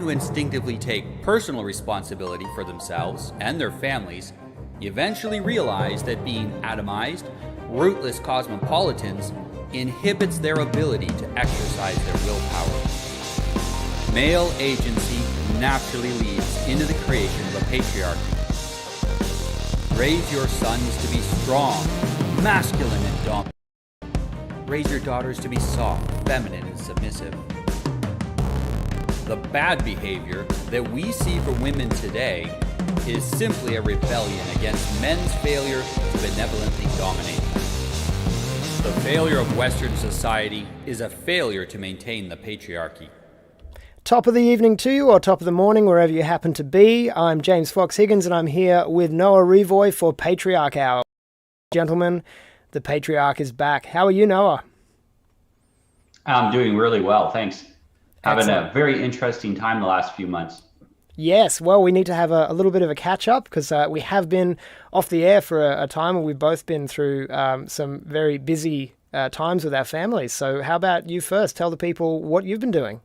to instinctively take personal responsibility for themselves and their families eventually realize that being atomized, rootless cosmopolitans inhibits their ability to exercise their willpower. Male agency naturally leads into the creation of a patriarchy. Raise your sons to be strong, masculine, and dominant. Raise your daughters to be soft, feminine, and submissive. The bad behavior that we see from women today is simply a rebellion against men's failure to benevolently dominate them. The failure of Western society is a failure to maintain the patriarchy. Top of the evening to you, or top of the morning, wherever you happen to be. I'm James Fox Higgins, and I'm here with Noah Revoy for Patriarch Hour. Gentlemen, the Patriarch is back. How are you, Noah? I'm doing really well, thanks. Excellent. Having a very interesting time the last few months. Yes, well, we need to have a little bit of a catch-up because we have been off the air for a time, and we've both been through some very busy times with our families. So how about you first? Tell the people what you've been doing.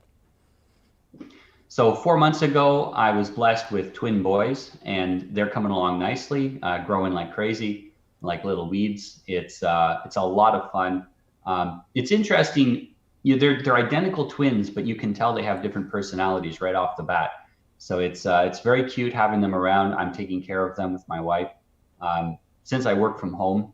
So 4 months ago, I was blessed with twin boys, and they're coming along nicely, growing like crazy, like little weeds. It's a lot of fun. It's interesting. They're identical twins, but you can tell they have different personalities right off the bat. So it's very cute having them around. I'm taking care of them with my wife. Since I work from home,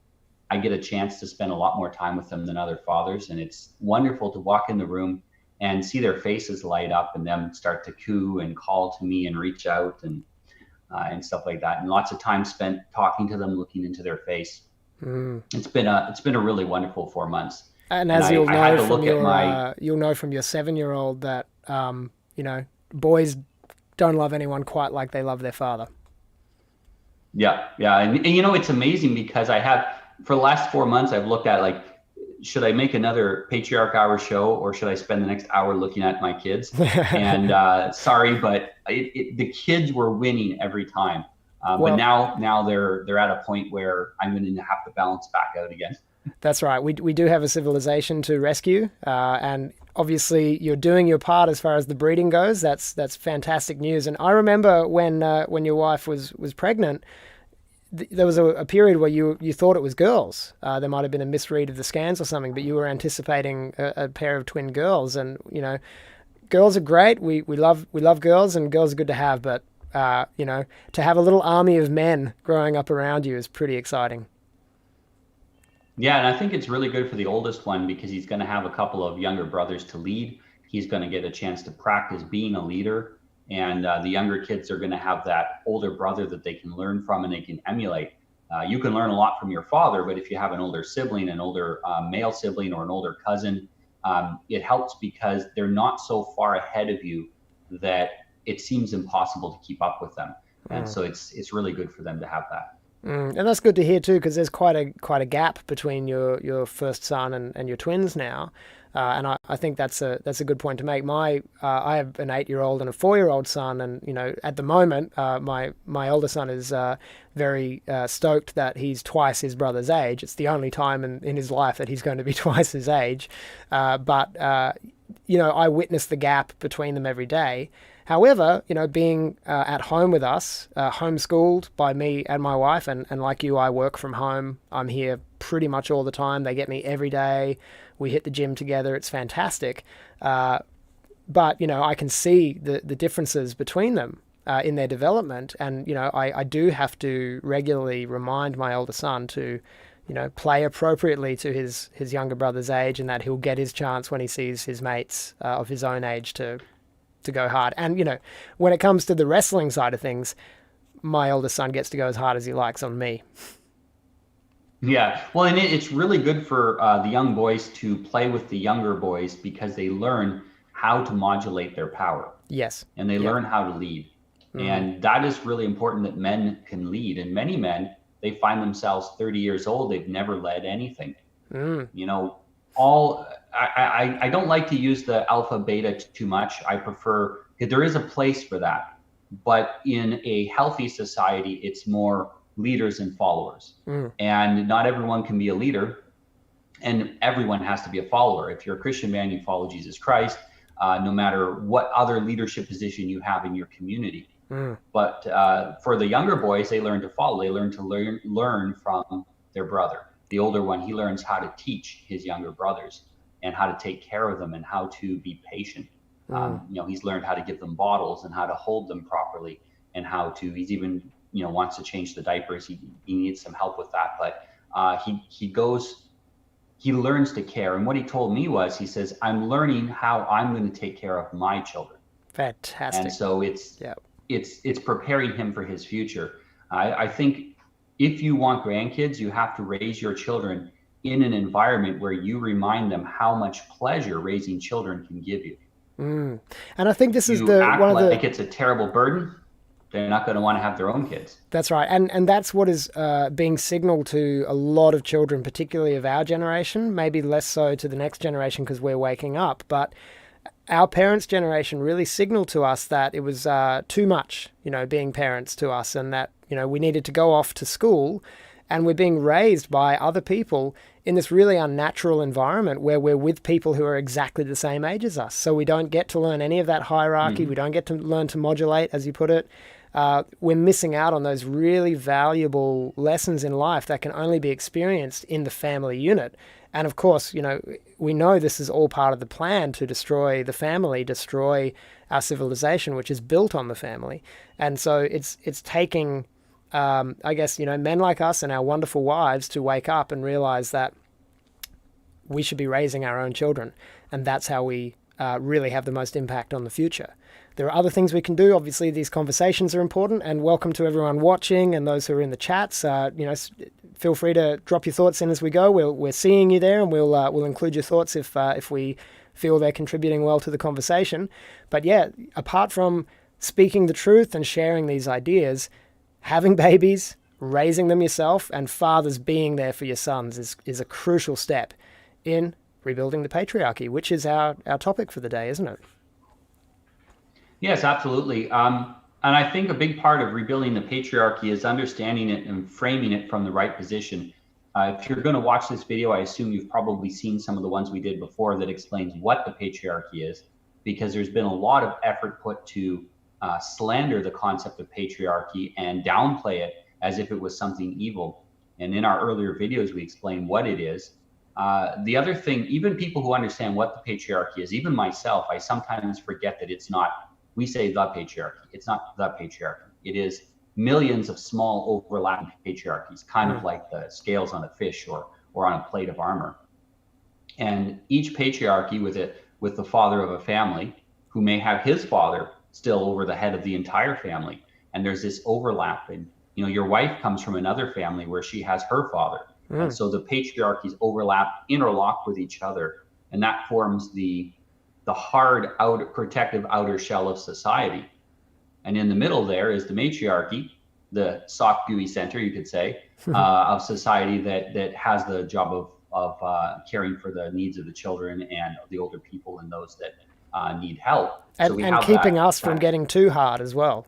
I get a chance to spend a lot more time with them than other fathers, and it's wonderful to walk in the room and see their faces light up and them start to coo and call to me and reach out and stuff like that. And lots of time spent talking to them, looking into their face. It's been a really wonderful 4 months. And as you'll know from you'll know from your 7-year-old that boys don't love anyone quite like they love their father. Yeah, and it's amazing because for the last 4 months I've looked at, like, should I make another Patriarch Hour show, or should I spend the next hour looking at my kids? And sorry, but the kids were winning every time. But now they're at a point where I'm going to have to balance back out again. That's right. We do have a civilization to rescue, and obviously you're doing your part as far as the breeding goes. That's fantastic news. And I remember when your wife was pregnant, there was a period where you thought it was girls. There might have been a misread of the scans or something, but you were anticipating a pair of twin girls. And girls are great. We love girls, and girls are good to have. But to have a little army of men growing up around you is pretty exciting. Yeah, and I think it's really good for the oldest one because he's going to have a couple of younger brothers to lead. He's going to get a chance to practice being a leader. And the younger kids are going to have that older brother that they can learn from and they can emulate. You can learn a lot from your father, but if you have an older sibling, an older male sibling, or an older cousin, it helps because they're not so far ahead of you that it seems impossible to keep up with them. And so it's really good for them to have that. And that's good to hear too, because there's quite a gap between your first son and your twins now, and I think that's a good point to make. I have an 8-year-old and a 4-year-old son, and at the moment my older son is very stoked that he's twice his brother's age. It's the only time in his life that he's going to be twice his age, but I witness the gap between them every day. However, being at home with us, homeschooled by me and my wife, and like you, I work from home. I'm here pretty much all the time. They get me every day. We hit the gym together. It's fantastic. But, I can see the differences between them in their development. And, I do have to regularly remind my older son to, play appropriately to his younger brother's age, and that he'll get his chance when he sees his mates of his own age to go hard. And, when it comes to the wrestling side of things, my oldest son gets to go as hard as he likes on me. Yeah, well, and it's really good for the young boys to play with the younger boys because they learn how to modulate their power. Yes. And they learn how to lead. And that is really important, that men can lead. And many men, they find themselves 30 years old, they've never led anything. I don't like to use the alpha beta too much. I prefer, there is a place for that, but in a healthy society, it's more leaders and followers. And not everyone can be a leader, and everyone has to be a follower. If you're a Christian man, you follow Jesus Christ. no matter what other leadership position you have in your community. But for the younger boys, they learn to follow. They learn to learn from their brother. The older one, he learns how to teach his younger brothers and how to take care of them and how to be patient. He's learned how to give them bottles and how to hold them properly, and how to, he's even, wants to change the diapers. He needs some help with that. But he learns to care. And what he told me was, he says, I'm learning how I'm going to take care of my children. Fantastic. And so it's preparing him for his future. I think if you want grandkids, you have to raise your children in an environment where you remind them how much pleasure raising children can give you. And I think this is like it's a terrible burden, they're not going to want to have their own kids. That's right. And that's what is being signaled to a lot of children, particularly of our generation, maybe less so to the next generation because we're waking up. But our parents' generation really signaled to us that it was too much, being parents to us, and that, we needed to go off to school, and we're being raised by other people in this really unnatural environment where we're with people who are exactly the same age as us. So we don't get to learn any of that hierarchy. We don't get to learn to modulate, as you put it. We're missing out on those really valuable lessons in life that can only be experienced in the family unit. And of course, we know this is all part of the plan to destroy the family, destroy our civilization, which is built on the family. And so it's taking, I guess, men like us and our wonderful wives to wake up and realize that we should be raising our own children. And that's how we really have the most impact on the future. There are other things we can do. Obviously, these conversations are important, and welcome to everyone watching and those who are in the chats. Feel free to drop your thoughts in as we go. We're seeing you there, and we'll include your thoughts if we feel they're contributing well to the conversation. But yeah, apart from speaking the truth and sharing these ideas, having babies, raising them yourself, and fathers being there for your sons is a crucial step in rebuilding the patriarchy, which is our topic for the day, isn't it? Yes, absolutely. And I think a big part of rebuilding the patriarchy is understanding it and framing it from the right position. If you're going to watch this video, I assume you've probably seen some of the ones we did before that explains what the patriarchy is, because there's been a lot of effort put to slander the concept of patriarchy and downplay it as if it was something evil. And in our earlier videos, we explained what it is. The other thing, even people who understand what the patriarchy is, even myself, I sometimes forget that it's not, we say the patriarchy. It's not the patriarchy. It is millions of small overlapping patriarchies, kind of like the scales on a fish or on a plate of armor. And each patriarchy with the father of a family who may have his father still over the head of the entire family. And there's this overlap. And, your wife comes from another family where she has her father. And so the patriarchies overlap, interlock with each other. And that forms the hard protective outer shell of society. And in the middle there is the matriarchy, the soft gooey center, you could say, of society that has the job of caring for the needs of the children and the older people and those that need help. And keeping us from getting too hard as well,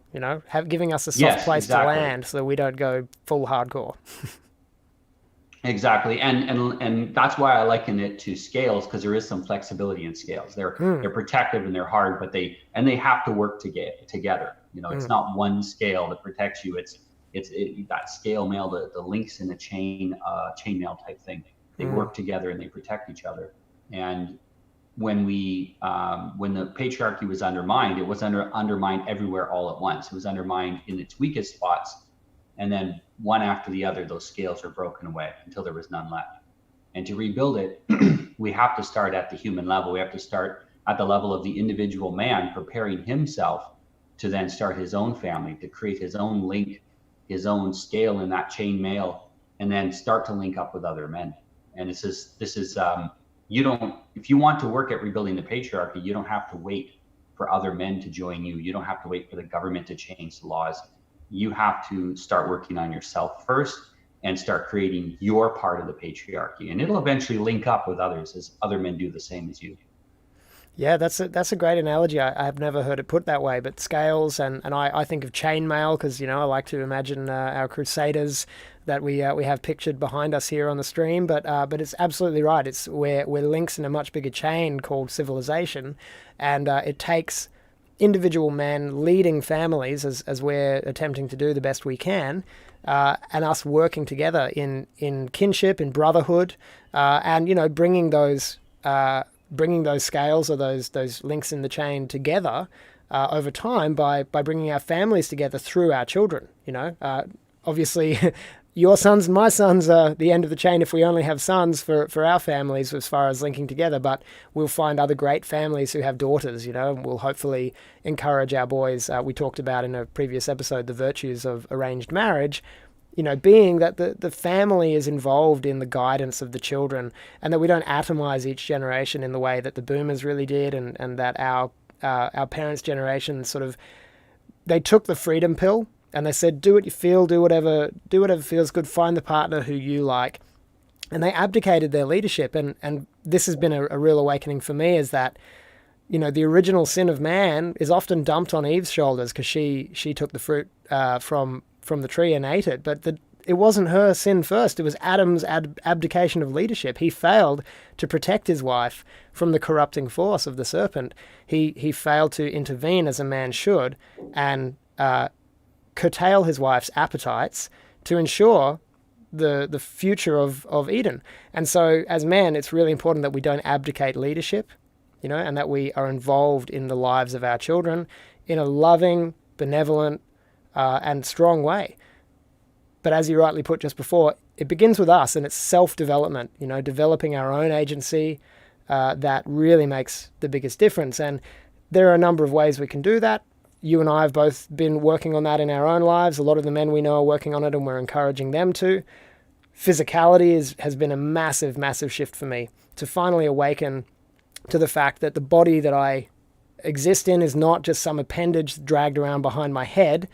giving us a soft place to land so that we don't go full hardcore. Exactly, and that's why I liken it to scales, because there is some flexibility in scales. They're protective and they're hard, but they have to work together. It's not one scale that protects you. It's that scale mail, the links in a chain mail type thing. They work together and they protect each other. And when the patriarchy was undermined, it was undermined everywhere all at once. It was undermined in its weakest spots. And then one after the other, those scales are broken away until there was none left. And to rebuild it, we have to start at the human level. We have to start at the level of the individual man, preparing himself to then start his own family, to create his own link, his own scale in that chain mail, and then start to link up with other men. And this is if you want to work at rebuilding the patriarchy, you don't have to wait for other men to join you. You don't have to wait for the government to change the laws. You have to start working on yourself first and start creating your part of the patriarchy. And it'll eventually link up with others as other men do the same as you. Yeah, that's a great analogy. I have never heard it put that way, but scales and I think of chainmail because I like to imagine our crusaders that we have pictured behind us here on the stream. But it's absolutely right. It's we're links in a much bigger chain called civilization, and it takes individual men leading families as we're attempting to do the best we can, and us working together in kinship, in brotherhood, and bringing those scales or those links in the chain together over time by bringing our families together through our children. Obviously, your sons and my sons are the end of the chain if we only have sons for our families as far as linking together, but we'll find other great families who have daughters, and we'll hopefully encourage our boys. We talked about in a previous episode the virtues of arranged marriage, being that the family is involved in the guidance of the children and that we don't atomize each generation in the way that the boomers really did and that our parents' generation sort of, they took the freedom pill and they said, do what you feel, do whatever feels good, find the partner who you like. And they abdicated their leadership. And this has been a real awakening for me, is that, the original sin of man is often dumped on Eve's shoulders because she took the fruit from the tree and ate it. But it wasn't her sin first. It was Adam's abdication of leadership. He failed to protect his wife from the corrupting force of the serpent. He failed to intervene as a man should and curtail his wife's appetites to ensure the future of Eden. And so as men, it's really important that we don't abdicate leadership, and that we are involved in the lives of our children in a loving, benevolent, and strong way. But as you rightly put just before, it begins with us, and it's self-development, developing our own agency that really makes the biggest difference. And there are a number of ways we can do that. You and I have both been working on that in our own lives. A lot of the men we know are working on it, and we're encouraging them to. Physicality has been a massive, massive shift for me to finally awaken to the fact that the body that I exist in is not just some appendage dragged around behind my head,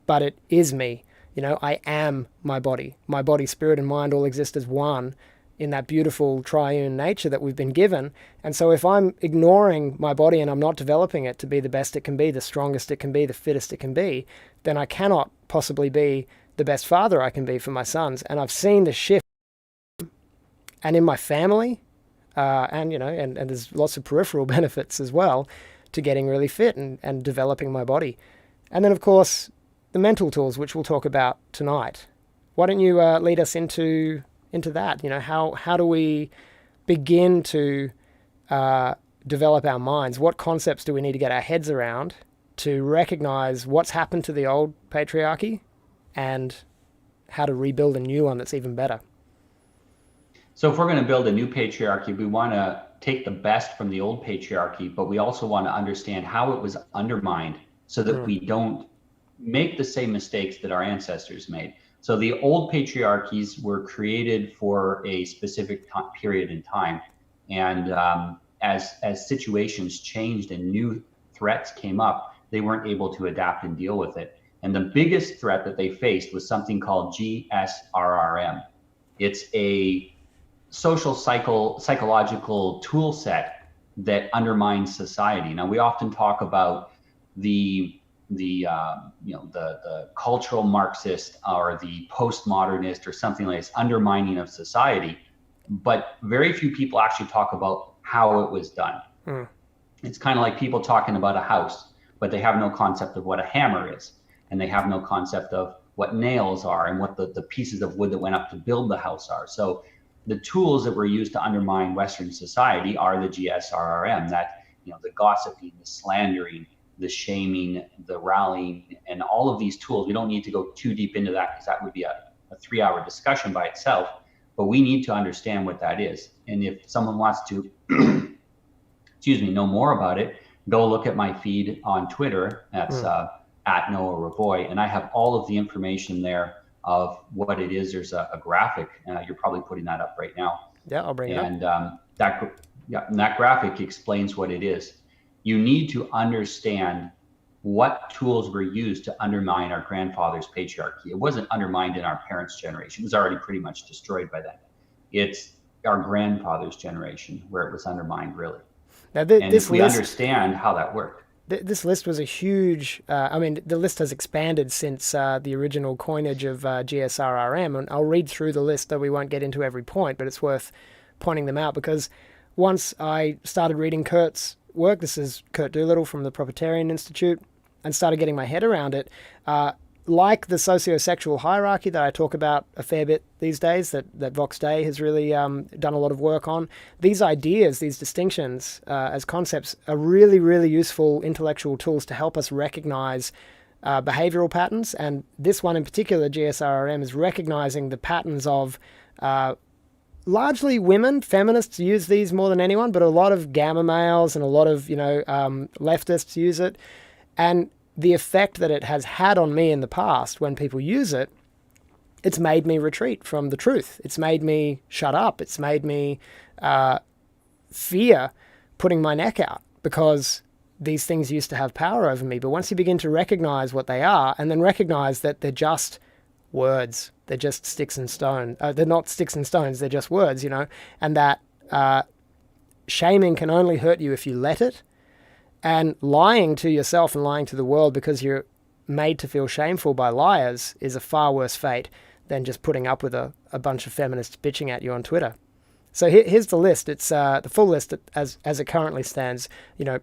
but it is me. I am my body. My body, spirit, and mind all exist as one in that beautiful triune nature that we've been given. And so if I'm ignoring my body and I'm not developing it to be the best it can be, the strongest it can be, the fittest it can be, then I cannot possibly be the best father I can be for my sons. And I've seen the shift, and in my family, and there's lots of peripheral benefits as well to getting really fit and developing my body. And then, of course, the mental tools, which we'll talk about tonight. Why don't you lead us into that? How do we begin to develop our minds? What concepts do we need to get our heads around to recognize what's happened to the old patriarchy and how to rebuild a new one that's even better? So if we're going to build a new patriarchy, we want to take the best from the old patriarchy, but we also want to understand how it was undermined so that we don't make the same mistakes that our ancestors made. So the old patriarchies were created for a specific period in time. And as situations changed and new threats came up, they weren't able to adapt and deal with it. And the biggest threat that they faced was something called GSRRM. It's a psychological tool set that undermines society. Now, we often talk about the cultural Marxist or the postmodernist or something like this undermining of society, but very few people actually talk about how it was done. It's kind of like people talking about a house, but they have no concept of what a hammer is, and they have no concept of what nails are and what the pieces of wood that went up to build the house are. So the tools that were used to undermine Western society are the GSRRM, that, the gossiping, the slandering, the shaming, the rallying, and all of these tools. We don't need to go too deep into that because that would be a 3-hour discussion by itself, but we need to understand what that is. And if someone wants to, know more about it, go look at my feed on Twitter. That's at Noah Revoy, and I have all of the information there of what it is. There's a graphic. You're probably putting that up right now. Yeah, I'll bring it up. And that graphic explains what it is. You need to understand what tools were used to undermine our grandfather's patriarchy. It wasn't undermined in our parents' generation. It was already pretty much destroyed by then. It's our grandfather's generation where it was undermined, really. Now, And if we understand how that worked. This list was a huge. I mean, the list has expanded since the original coinage of GSRRM, and I'll read through the list, though we won't get into every point, but it's worth pointing them out because once I started reading Kurt's work, this is Kurt Doolittle from the Proprietarian Institute, and started getting my head around it. Like the sociosexual hierarchy that I talk about a fair bit these days, that Vox Day has really done a lot of work on, these ideas, these distinctions as concepts are really, really useful intellectual tools to help us recognize behavioral patterns. And this one in particular, GSRRM, is recognizing the patterns of largely women. Feminists use these more than anyone, but a lot of gamma males and a lot of, leftists use it. And the effect that it has had on me in the past when people use it, it's made me retreat from the truth. It's made me shut up. It's made me fear putting my neck out because these things used to have power over me. But once you begin to recognize what they are and then recognize that they're just words, they're just sticks and stones. They're not sticks and stones, they're just words, and that shaming can only hurt you if you let it. And lying to yourself and lying to the world because you're made to feel shameful by liars is a far worse fate than just putting up with a bunch of feminists bitching at you on Twitter. So here's the list. It's the full list as it currently stands,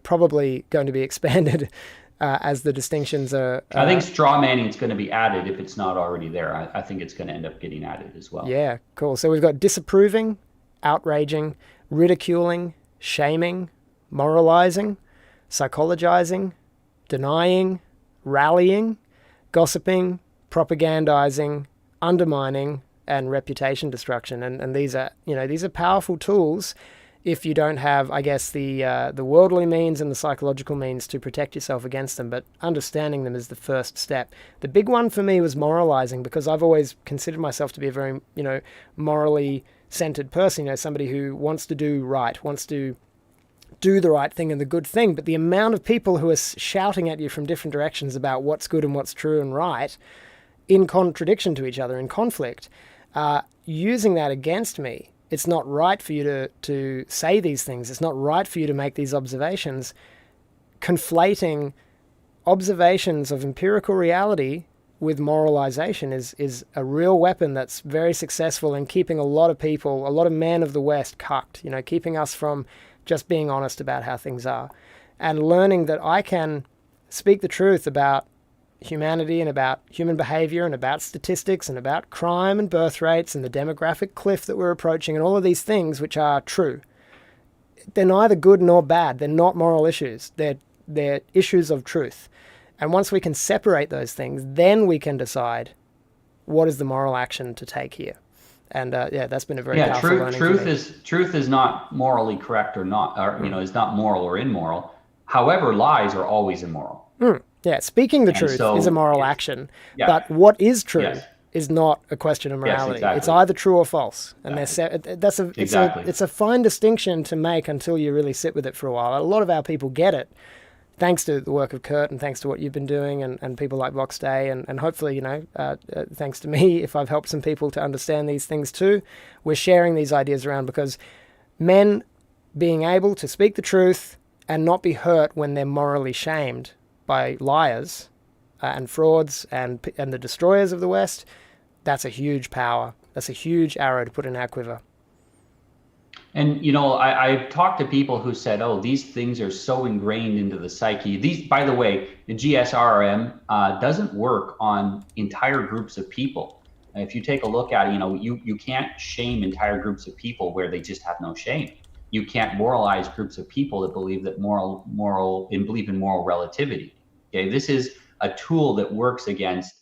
probably going to be expanded as the distinctions are... I think straw manning is going to be added if it's not already there. I think it's going to end up getting added as well. Yeah, cool. So we've got disapproving, outraging, ridiculing, shaming, moralizing, psychologizing, denying, rallying, gossiping, propagandizing, undermining, and reputation destruction. And these are powerful tools if you don't have, I guess, the worldly means and the psychological means to protect yourself against them. But understanding them is the first step. The big one for me was moralizing, because I've always considered myself to be a very, morally centered person. Somebody who wants to do right, wants to do the right thing and the good thing. But the amount of people who are shouting at you from different directions about what's good and what's true and right, in contradiction to each other, in conflict, using that against me. It's not right for you to say these things. It's not right for you to make these observations. Conflating observations of empirical reality with moralization is a real weapon that's very successful in keeping a lot of people, a lot of men of the West cucked, keeping us from just being honest about how things are, and learning that I can speak the truth about humanity and about human behavior and about statistics and about crime and birth rates and the demographic cliff that we're approaching and all of these things which are true. They're neither good nor bad. They're not moral issues. They're issues of truth. And once we can separate those things, then we can decide what is the moral action to take here. And that's been a very powerful learning. Truth is not morally correct or not, or is not moral or immoral. However, lies are always immoral. Yeah, speaking the truth is a moral action, but what is true is not a question of morality. Yes, exactly. It's either true or false, and it's a fine distinction to make until you really sit with it for a while. A lot of our people get it, thanks to the work of Kurt and thanks to what you've been doing and people like Vox Day and hopefully, thanks to me, if I've helped some people to understand these things too. We're sharing these ideas around because men being able to speak the truth and not be hurt when they're morally shamed by liars and frauds and the destroyers of the West, that's a huge power. That's a huge arrow to put in our quiver. And, I've talked to people who said, oh, these things are so ingrained into the psyche. These, by the way, the GSRM doesn't work on entire groups of people. If you take a look at it, you can't shame entire groups of people where they just have no shame. You can't moralize groups of people that believe that believe in moral relativity. Okay, this is a tool that works against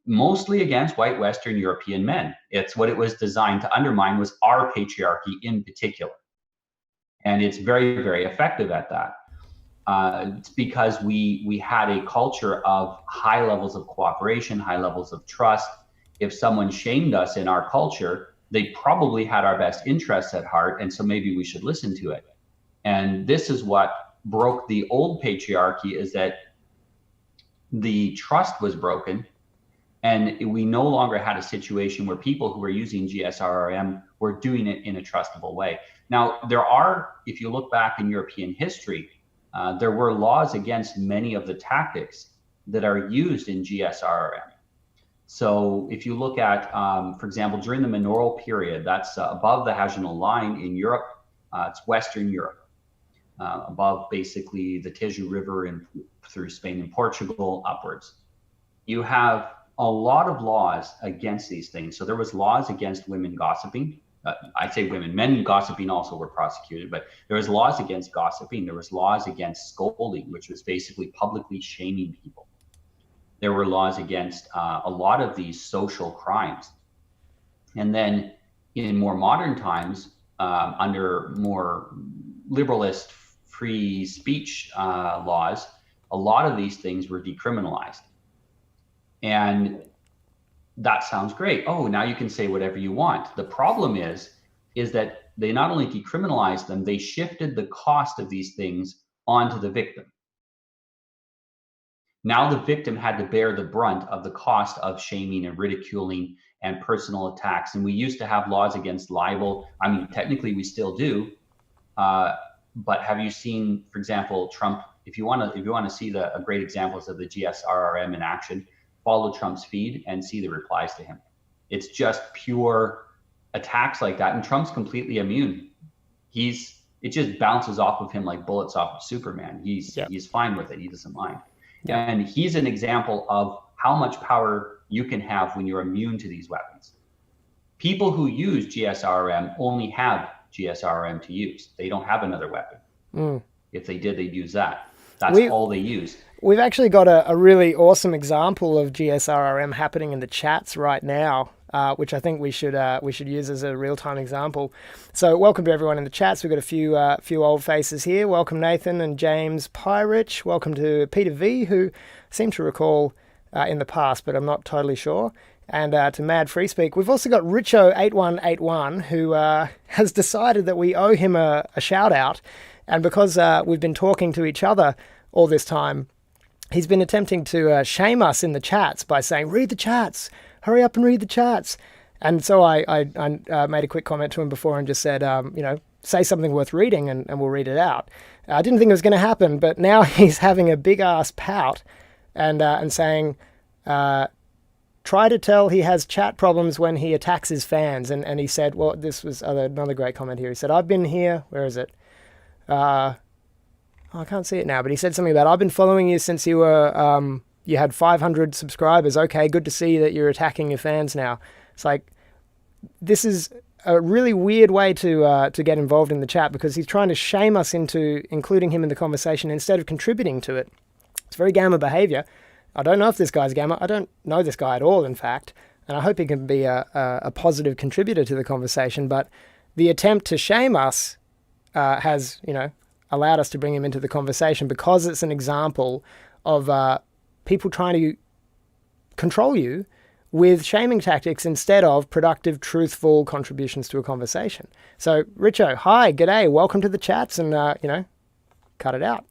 mostly against white Western European men. It's what it was designed to undermine was our patriarchy in particular, and it's very, very effective at that. It's because we had a culture of high levels of cooperation, high levels of trust. If someone shamed us in our culture, they probably had our best interests at heart, and so maybe we should listen to it. And this is what broke the old patriarchy, is that the trust was broken And we no longer had a situation where people who were using GSRRM were doing it in a trustable way. Now, if you look back in European history, there were laws against many of the tactics that are used in GSRRM. So if you look at, for example, during the manorial period, that's above the Hagenal line in Europe, it's Western Europe, above basically the Tejo River and through Spain and Portugal upwards. You have a lot of laws against these things. So there was laws against women gossiping. I say women, men gossiping also were prosecuted, but there was laws against gossiping. There was laws against scolding, which was basically publicly shaming people. There were laws against a lot of these social crimes. And then in more modern times, under more liberalist free speech laws, a lot of these things were decriminalized. And that sounds great. Oh, now you can say whatever you want. The problem is that they not only decriminalized them, they shifted the cost of these things onto the victim. Now the victim had to bear the brunt of the cost of shaming and ridiculing and personal attacks. And we used to have laws against libel. I mean, technically we still do. But have you seen, for example, Trump? If you want to see a great examples of the GSRRM in action, follow Trump's feed and see the replies to him. It's just pure attacks like that, and Trump's completely immune. It just bounces off of him like bullets off of Superman. He's fine with it. He doesn't mind. Yep. And he's an example of how much power you can have when you're immune to these weapons. People who use GSRM only have GSRM to use. They don't have another weapon. If they did, they'd use that. That's all they use. We've actually got a really awesome example of GSRRM happening in the chats right now, which I think we should use as a real-time example. So welcome to everyone in the chats. We've got a few old faces here. Welcome Nathan and James Pyrich. Welcome to Peter V, who seem to recall in the past, but I'm not totally sure. And to Mad Free Speak. We've also got Richo8181, who has decided that we owe him a shout-out. And because we've been talking to each other all this time, he's been attempting to shame us in the chats by saying, read the chats, hurry up and read the chats. And so I made a quick comment to him before and just said, say something worth reading and we'll read it out. I didn't think it was going to happen, but now he's having a big-ass pout and saying, try to tell he has chat problems when he attacks his fans. And he said, well, this was another great comment here. He said, I've been here, where is it? I can't see it now, but he said something about, I've been following you since you were, you had 500 subscribers. Okay, good to see that you're attacking your fans now. It's like, this is a really weird way to get involved in the chat, because he's trying to shame us into including him in the conversation instead of contributing to it. It's very gamma behavior. I don't know if this guy's gamma. I don't know this guy at all, in fact, and I hope he can be a positive contributor to the conversation, but the attempt to shame us has, allowed us to bring him into the conversation, because it's an example of people trying to control you with shaming tactics instead of productive, truthful contributions to a conversation. So, Richo, hi, g'day, welcome to the chats, and, cut it out.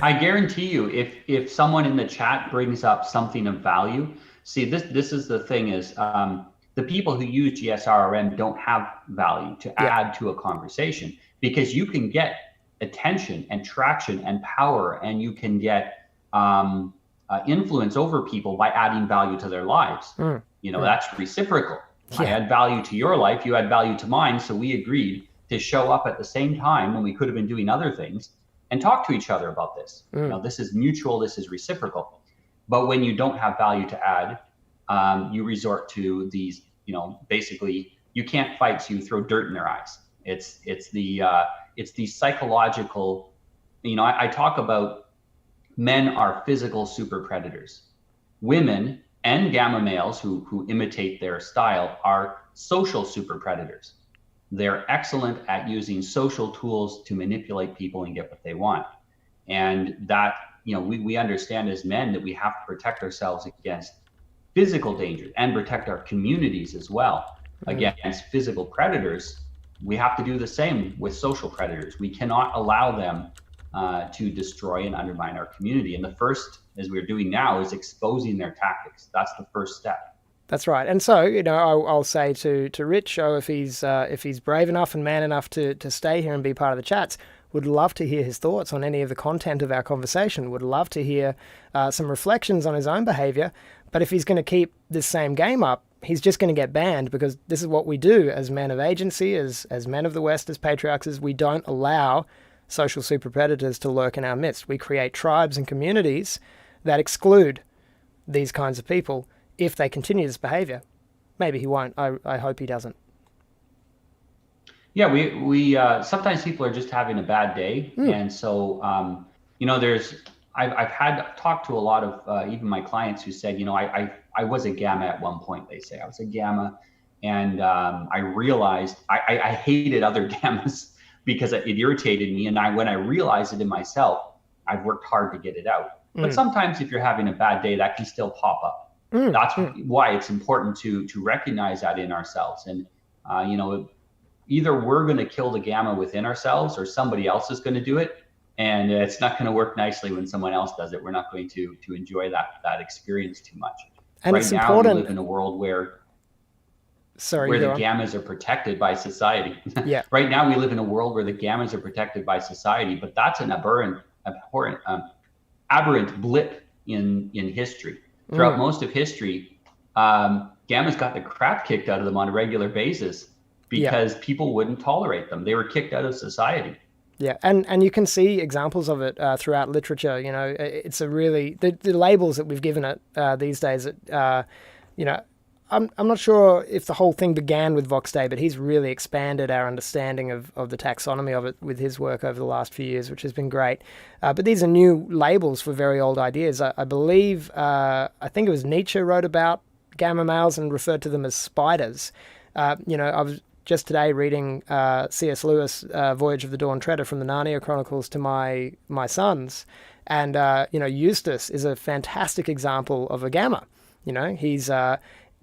I guarantee you, if someone in the chat brings up something of value, see, this is the thing is, the people who use GSRRM don't have value to add to a conversation, because you can get attention and traction and power, and you can get influence over people by adding value to their lives. That's reciprocal. I add value to your life, you add value to mine, so we agreed to show up at the same time when we could have been doing other things and talk to each other about this. This is mutual, this is reciprocal. But when you don't have value to add, you resort to these, basically you can't fight, so you throw dirt in their eyes. It's the psychological, I talk about men are physical super predators. Women and gamma males who imitate their style are social super predators. They're excellent at using social tools to manipulate people and get what they want. And that, we understand as men that we have to protect ourselves against physical danger and protect our communities as well against physical predators. We have to do the same with social predators. We cannot allow them to destroy and undermine our community. And the first, as we're doing now, is exposing their tactics. That's the first step. That's right. And so, I'll say to Rich, if he's brave enough and man enough to stay here and be part of the chats, would love to hear his thoughts on any of the content of our conversation, would love to hear some reflections on his own behavior. But if he's going to keep this same game up, he's just going to get banned, because this is what we do as men of agency, as men of the West, as patriarchs, is we don't allow social super predators to lurk in our midst. We create tribes and communities that exclude these kinds of people if they continue this behavior. Maybe he won't. I hope he doesn't. Yeah, we sometimes people are just having a bad day, and so I've had talked to a lot of even my clients who said, I was a gamma at one point. They say I was a gamma, and I realized I hated other gammas because it irritated me, and when I realized it in myself, I've worked hard to get it out. But sometimes if you're having a bad day, that can still pop up. That's why it's important to recognize that in ourselves. And, either we're going to kill the gamma within ourselves or somebody else is going to do it. And it's not going to work nicely when someone else does it. We're not going to enjoy that experience too much. And right it's now, important. we live in a world where the on. gammas are protected by society. Yeah. Right now, we live in a world where the gammas are protected by society, but that's an aberrant blip in history. Throughout most of history, gammas got the crap kicked out of them on a regular basis because people wouldn't tolerate them. They were kicked out of society. Yeah, and you can see examples of it throughout literature. It's a really the labels that we've given it these days. I'm not sure if the whole thing began with Vox Day, but he's really expanded our understanding of the taxonomy of it with his work over the last few years, which has been great. But these are new labels for very old ideas. I believe, I think it was Nietzsche wrote about gamma males and referred to them as spiders. I was just today reading C.S. Lewis' Voyage of the Dawn Treader from the Narnia Chronicles to my sons. And, Eustace is a fantastic example of a gamma. He's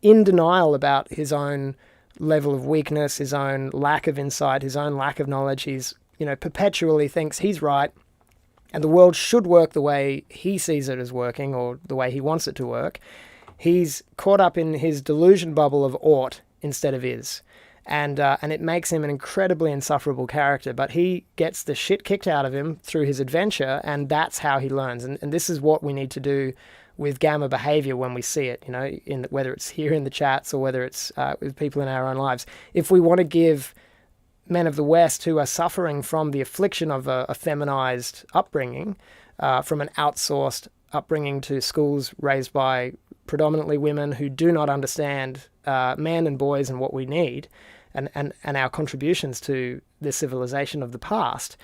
in denial about his own level of weakness, his own lack of insight, his own lack of knowledge. He's, perpetually thinks he's right and the world should work the way he sees it as working or the way he wants it to work. He's caught up in his delusion bubble of ought instead of is. And it makes him an incredibly insufferable character, but he gets the shit kicked out of him through his adventure, and that's how he learns. And this is what we need to do with gamma behavior when we see it, whether it's here in the chats or whether it's with people in our own lives. If we want to give men of the West who are suffering from the affliction of a feminized upbringing, from an outsourced upbringing to schools raised by predominantly women who do not understand men and boys and what we need, and our contributions to this civilization of the past,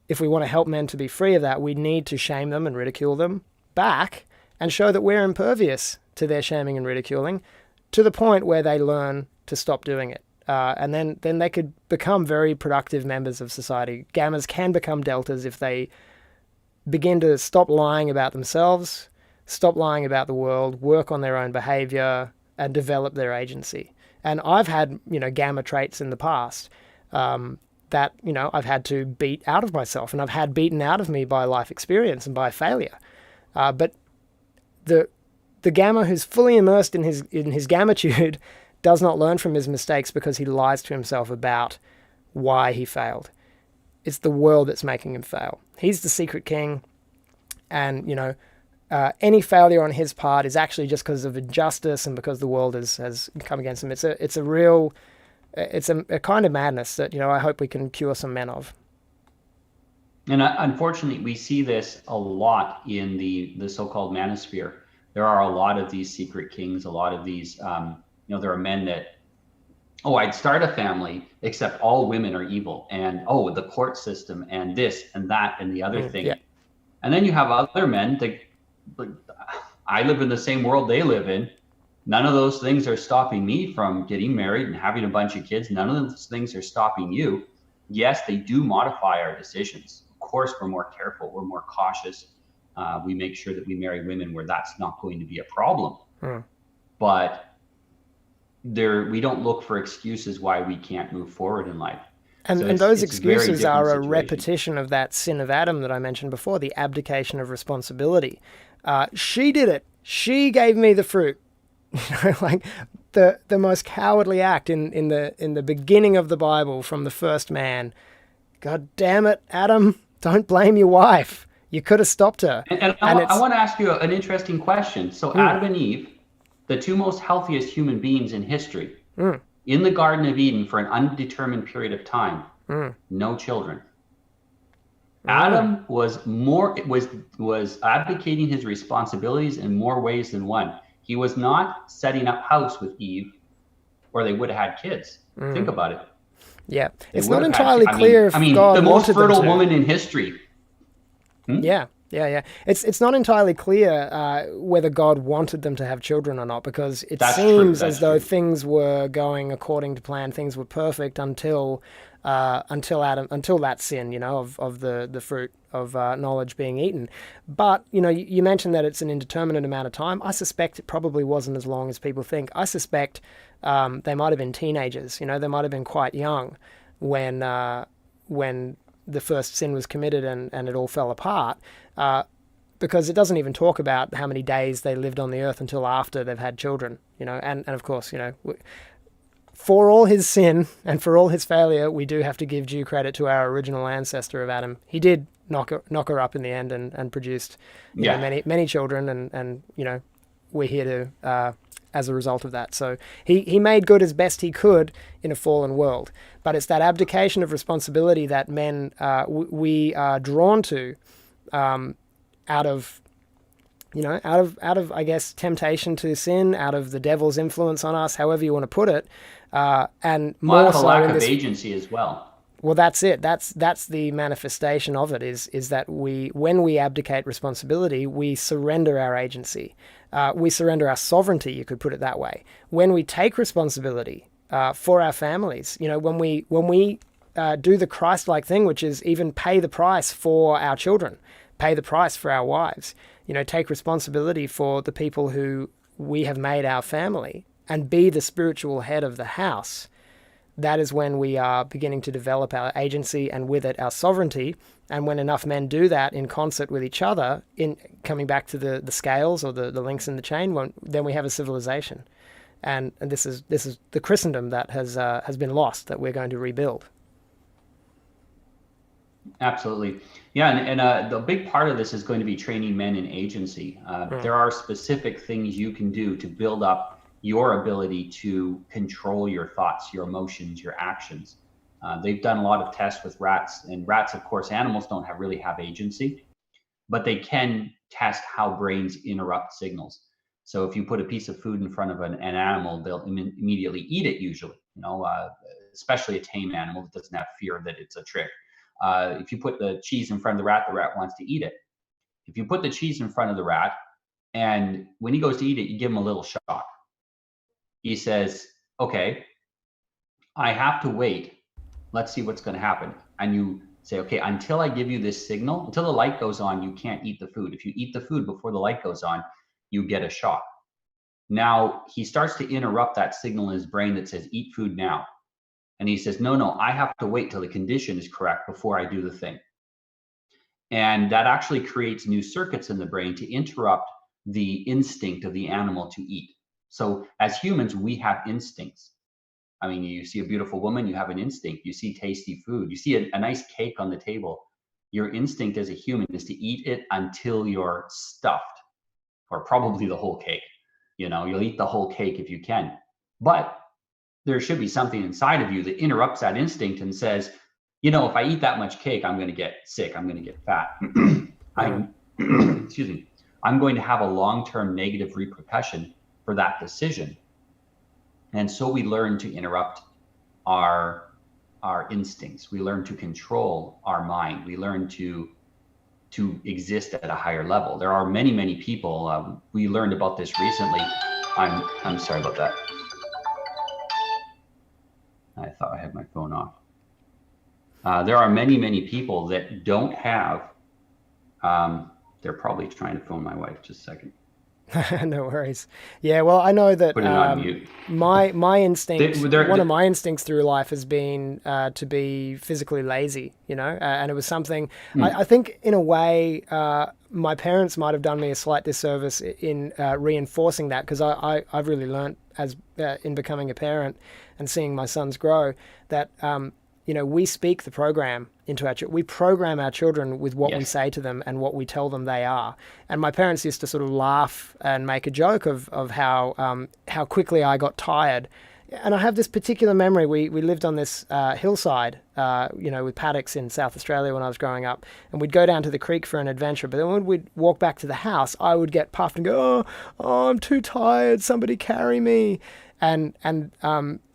if we want to help men to be free of that, we need to shame them and ridicule them back and show that we're impervious to their shaming and ridiculing to the point where they learn to stop doing it. And then they could become very productive members of society. Gammas can become deltas if they begin to stop lying about themselves, stop lying about the world, work on their own behavior, and develop their agency. And I've had, gamma traits in the past that, I've had to beat out of myself, and I've had beaten out of me by life experience and by failure. But the gamma who's fully immersed in his gammitude does not learn from his mistakes because he lies to himself about why he failed. It's the world that's making him fail. He's the secret king, and any failure on his part is actually just because of injustice and because the world has come against him. It's a kind of madness that I hope we can cure some men of. And unfortunately, we see this a lot in the so-called manosphere. There are a lot of these secret kings, a lot of these, there are men that, I'd start a family, except all women are evil. And, the court system and this and that and the other thing. Yeah. And then you have other men that, I live in the same world they live in. None of those things are stopping me from getting married and having a bunch of kids. None of those things are stopping you. Yes, they do modify our decisions. Of course, we're more careful. We're more cautious. We make sure that we marry women where that's not going to be a problem. But we don't look for excuses why we can't move forward in life. And those excuses are a repetition of that sin of Adam that I mentioned before, the abdication of responsibility. She did it. She gave me the fruit. Like the most cowardly act in the beginning of the Bible from the first man. God damn it, Adam! Don't blame your wife. You could have stopped her. And And I it's want to ask you an interesting question. So Adam and Eve, the two most healthiest human beings in history, in the Garden of Eden for an undetermined period of time, no children. Adam was abdicating his responsibilities in more ways than one. He was not setting up house with Eve, or they would have had kids. Think about it. Yeah, They it's would not have had entirely clear if God the most wanted them fertile to. woman in history. Yeah. It's not entirely clear whether God wanted them to have children or not, because it seems as though things were going according to plan. Things were perfect until that sin, of the fruit of knowledge being eaten. But you mentioned that it's an indeterminate amount of time. I suspect it probably wasn't as long as people think. I suspect they might have been teenagers. They might have been quite young when the first sin was committed and it all fell apart, because it doesn't even talk about how many days they lived on the earth until after they've had children, and of course, for all his sin and for all his failure, we do have to give due credit to our original ancestor of Adam. He did knock her up in the end and produced many children, and we're here to as a result of that. So he made good as best he could in a fallen world. But it's that abdication of responsibility that men we are drawn to, out of I guess temptation to sin, out of the devil's influence on us, however you want to put it, and more Well, so a lack in of this. agency as well. Well, that's it. That's the manifestation of it. Is that when we abdicate responsibility, we surrender our agency. We surrender our sovereignty. You could put it that way. When we take responsibility for our families, when we do the Christ-like thing, which is even pay the price for our children, pay the price for our wives. Take responsibility for the people who we have made our family, and be the spiritual head of the house. That is when we are beginning to develop our agency, and with it our sovereignty. And when enough men do that in concert with each other, in coming back to the scales or the links in the chain, then we have a civilization. And this is the Christendom that has been lost, that we're going to rebuild. Absolutely. Yeah, and the big part of this is going to be training men in agency. There are specific things you can do to build up your ability to control your thoughts, your emotions, your actions. They've done a lot of tests with rats, and rats, of course, animals don't really have agency, but they can test how brains interrupt signals. So if you put a piece of food in front of an animal, they'll immediately eat it usually, especially a tame animal that doesn't have fear that it's a trick. If you put the cheese in front of the rat wants to eat it. If you put the cheese in front of the rat, and when he goes to eat it, you give him a little shock. He says, okay, I have to wait. Let's see what's going to happen. And you say, okay, until I give you this signal, until the light goes on, you can't eat the food. If you eat the food before the light goes on, you get a shock. Now he starts to interrupt that signal in his brain that says, eat food now. And he says, no, I have to wait till the condition is correct before I do the thing. And that actually creates new circuits in the brain to interrupt the instinct of the animal to eat. So as humans, we have instincts. I mean, you see a beautiful woman, you have an instinct. You see tasty food. You see a nice cake on the table. Your instinct as a human is to eat it until you're stuffed, or probably the whole cake. You'll eat the whole cake if you can. But there should be something inside of you that interrupts that instinct and says, if I eat that much cake, I'm going to get sick. I'm going to get fat. Excuse me. I'm going to have a long-term negative repercussion for that decision. And so we learn to interrupt our instincts. We learn to control our mind. We learn to exist at a higher level. There are many, many people. We learned about this recently. I'm sorry about that. I thought I had my phone off. There are many, many people that don't have, they're probably trying to phone my wife. Just a second. No worries. Yeah, well, I know that Put it on mute. my instinct, one of my instincts through life has been to be physically lazy, and it was something, I think in a way, my parents might have done me a slight disservice in reinforcing that, because I've really learnt as in becoming a parent and seeing my sons grow that we speak the program into our we program our children with what we say to them and what we tell them they are. And my parents used to sort of laugh and make a joke of how quickly I got tired. And I have this particular memory. We lived on this hillside, with paddocks in South Australia when I was growing up, and we'd go down to the creek for an adventure. But then when we'd walk back to the house, I would get puffed and go, "Oh, I'm too tired. Somebody carry me." And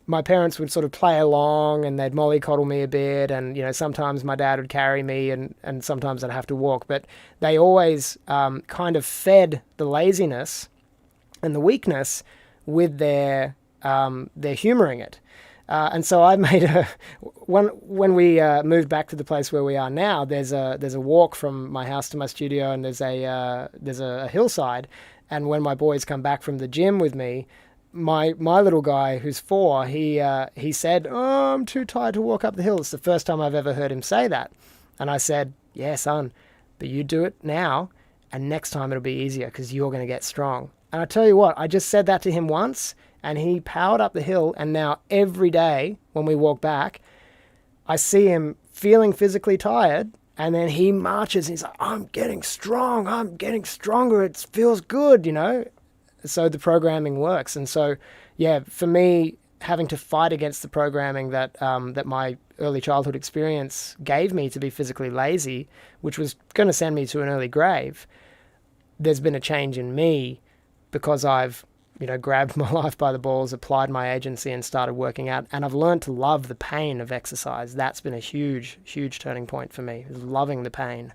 my parents would sort of play along, and they'd mollycoddle me a bit, and sometimes my dad would carry me, and sometimes I'd have to walk. But they always kind of fed the laziness and the weakness with their humoring it. And so I made when we moved back to the place where we are now, there's a walk from my house to my studio, and there's a hillside. And when my boys come back from the gym with me, my little guy who's 4, he said, "Oh, I'm too tired to walk up the hill." It's the first time I've ever heard him say that. And I said, "Yeah, son, but you do it now, and next time it'll be easier because you're going to get strong." And I tell you what, I just said that to him once, and he powered up the hill. And now every day when we walk back, I see him feeling physically tired, and then he marches and he's like, "I'm getting strong. I'm getting stronger. It feels good, So the programming works. And so, yeah, for me, having to fight against the programming that my early childhood experience gave me to be physically lazy, which was going to send me to an early grave, there's been a change in me because I've grabbed my life by the balls, applied my agency, and started working out. And I've learned to love the pain of exercise. That's been a huge, huge turning point for me, is loving the pain.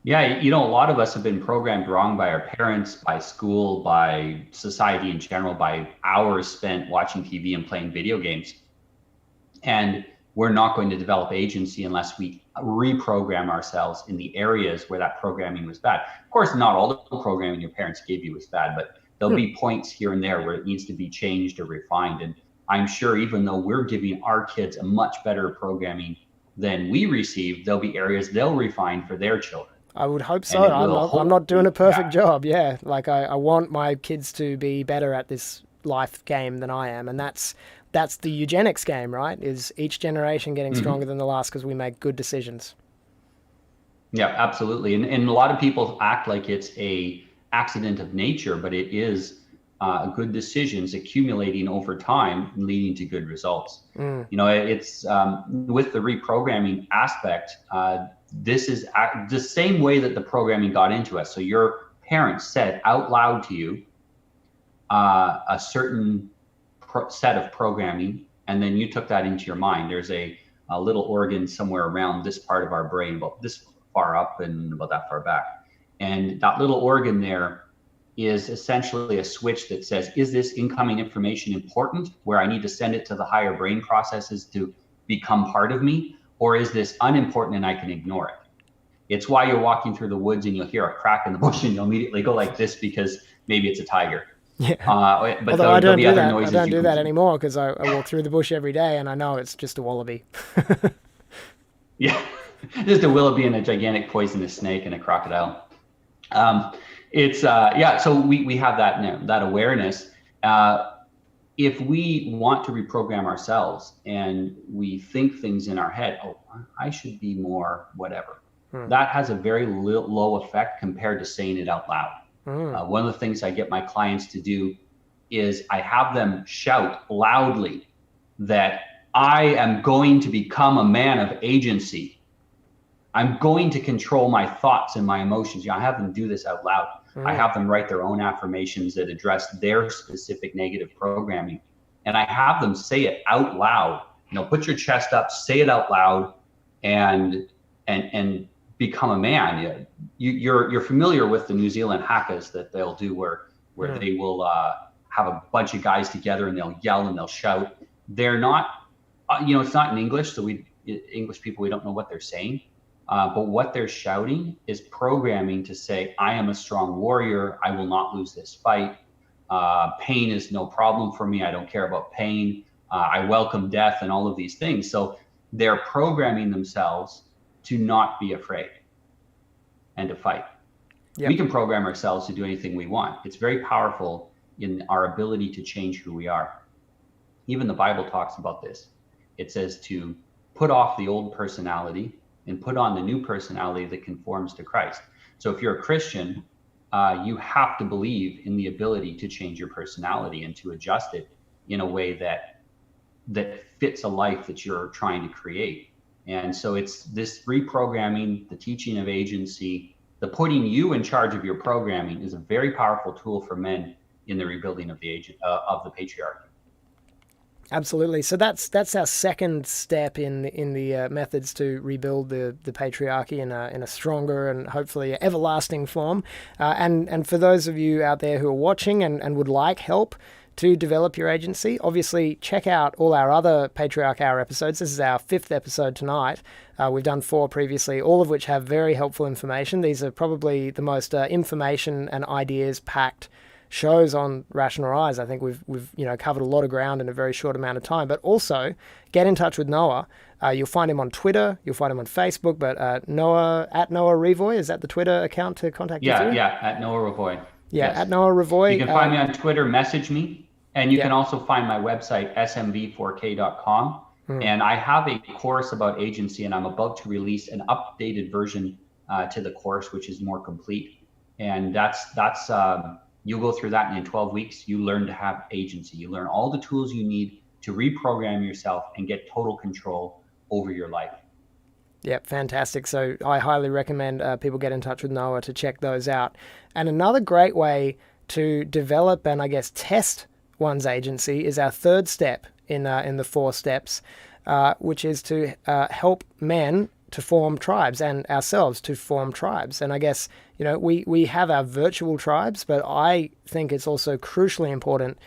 Yeah, a lot of us have been programmed wrong by our parents, by school, by society in general, by hours spent watching TV and playing video games. And we're not going to develop agency unless we reprogram ourselves in the areas where that programming was bad. Of course, not all the programming your parents gave you was bad, but there'll be points here and there where it needs to be changed or refined. And I'm sure even though we're giving our kids a much better programming than we received, there'll be areas they'll refine for their children. I would hope so. I'm not doing a perfect job. Yeah. Like I want my kids to be better at this life game than I am. And that's the eugenics game, right? Is each generation getting stronger than the last because we make good decisions. Yeah, absolutely. And a lot of people act like it's a accident of nature, but it is good decisions accumulating over time, leading to good results. It's with the reprogramming aspect, this is the same way that the programming got into us. So your parents said out loud to you a certain set of programming, and then you took that into your mind. There's a little organ somewhere around this part of our brain, about this far up and about that far back. And that little organ there is essentially a switch that says, is this incoming information important, where I need to send it to the higher brain processes to become part of me? Or is this unimportant and I can ignore it? It's why you're walking through the woods and you'll hear a crack in the bush and you'll immediately go like this because maybe it's a tiger. Yeah. But although I don't do that. I don't do that anymore because I walk through the bush every day and I know it's just a wallaby. Yeah, just a wallaby and a gigantic poisonous snake and a crocodile. So we have that awareness. If we want to reprogram ourselves and we think things in our head, oh, I should be more whatever, that has a very low effect compared to saying it out loud. One of the things I get my clients to do is I have them shout loudly that I am going to become a man of agency. I'm going to control my thoughts and my emotions. I have them do this out loud. I have them write their own affirmations that address their specific negative programming. And I have them say it out loud. Put your chest up, say it out loud, and become a man. You're familiar with the New Zealand hakas that they'll do where they will have a bunch of guys together and they'll yell and they'll shout. They're not, it's not in English, so English people, we don't know what they're saying. But what they're shouting is programming to say, I am a strong warrior. I will not lose this fight. Pain is no problem for me. I don't care about pain. I welcome death and all of these things. So they're programming themselves to not be afraid. and to fight. Yep. We can program ourselves to do anything we want. It's very powerful in our ability to change who we are. Even the Bible talks about this. It says to put off the old personality and put on the new personality that conforms to Christ. So if you're a Christian, you have to believe in the ability to change your personality and to adjust it in a way that fits a life that you're trying to create. And so it's this reprogramming, the teaching of agency, the putting you in charge of your programming is a very powerful tool for men in the rebuilding of the patriarchy. Absolutely. So that's our second step in the methods to rebuild the patriarchy in a stronger and hopefully everlasting form. And for those of you out there who are watching and would like help to develop your agency, obviously check out all our other Patriarch Hour episodes. This is our 5th episode tonight. We've done 4 previously, all of which have very helpful information. These are probably the most information and ideas packed shows on Rational Rise. I think we've covered a lot of ground in a very short amount of time. But also get in touch with Noah. You'll find him on Twitter. You'll find him on Facebook. But Noah at Noah Revoy, is that the Twitter account to contact you? Yeah, at Noah Revoy. Yeah, yes. At Noah Revoy. You can find me on Twitter. Message me, and you can also find my website smv4k.com. And I have a course about agency, and I'm about to release an updated version to the course, which is more complete. And that's you'll go through that, and in 12 weeks, you learn to have agency. You learn all the tools you need to reprogram yourself and get total control over your life. Yep, fantastic. So I highly recommend people get in touch with Noah to check those out. And another great way to develop and I guess test one's agency is our third step in the 4 steps, which is to help men to form tribes and ourselves to form tribes. And I guess, we have our virtual tribes, but I think it's also crucially important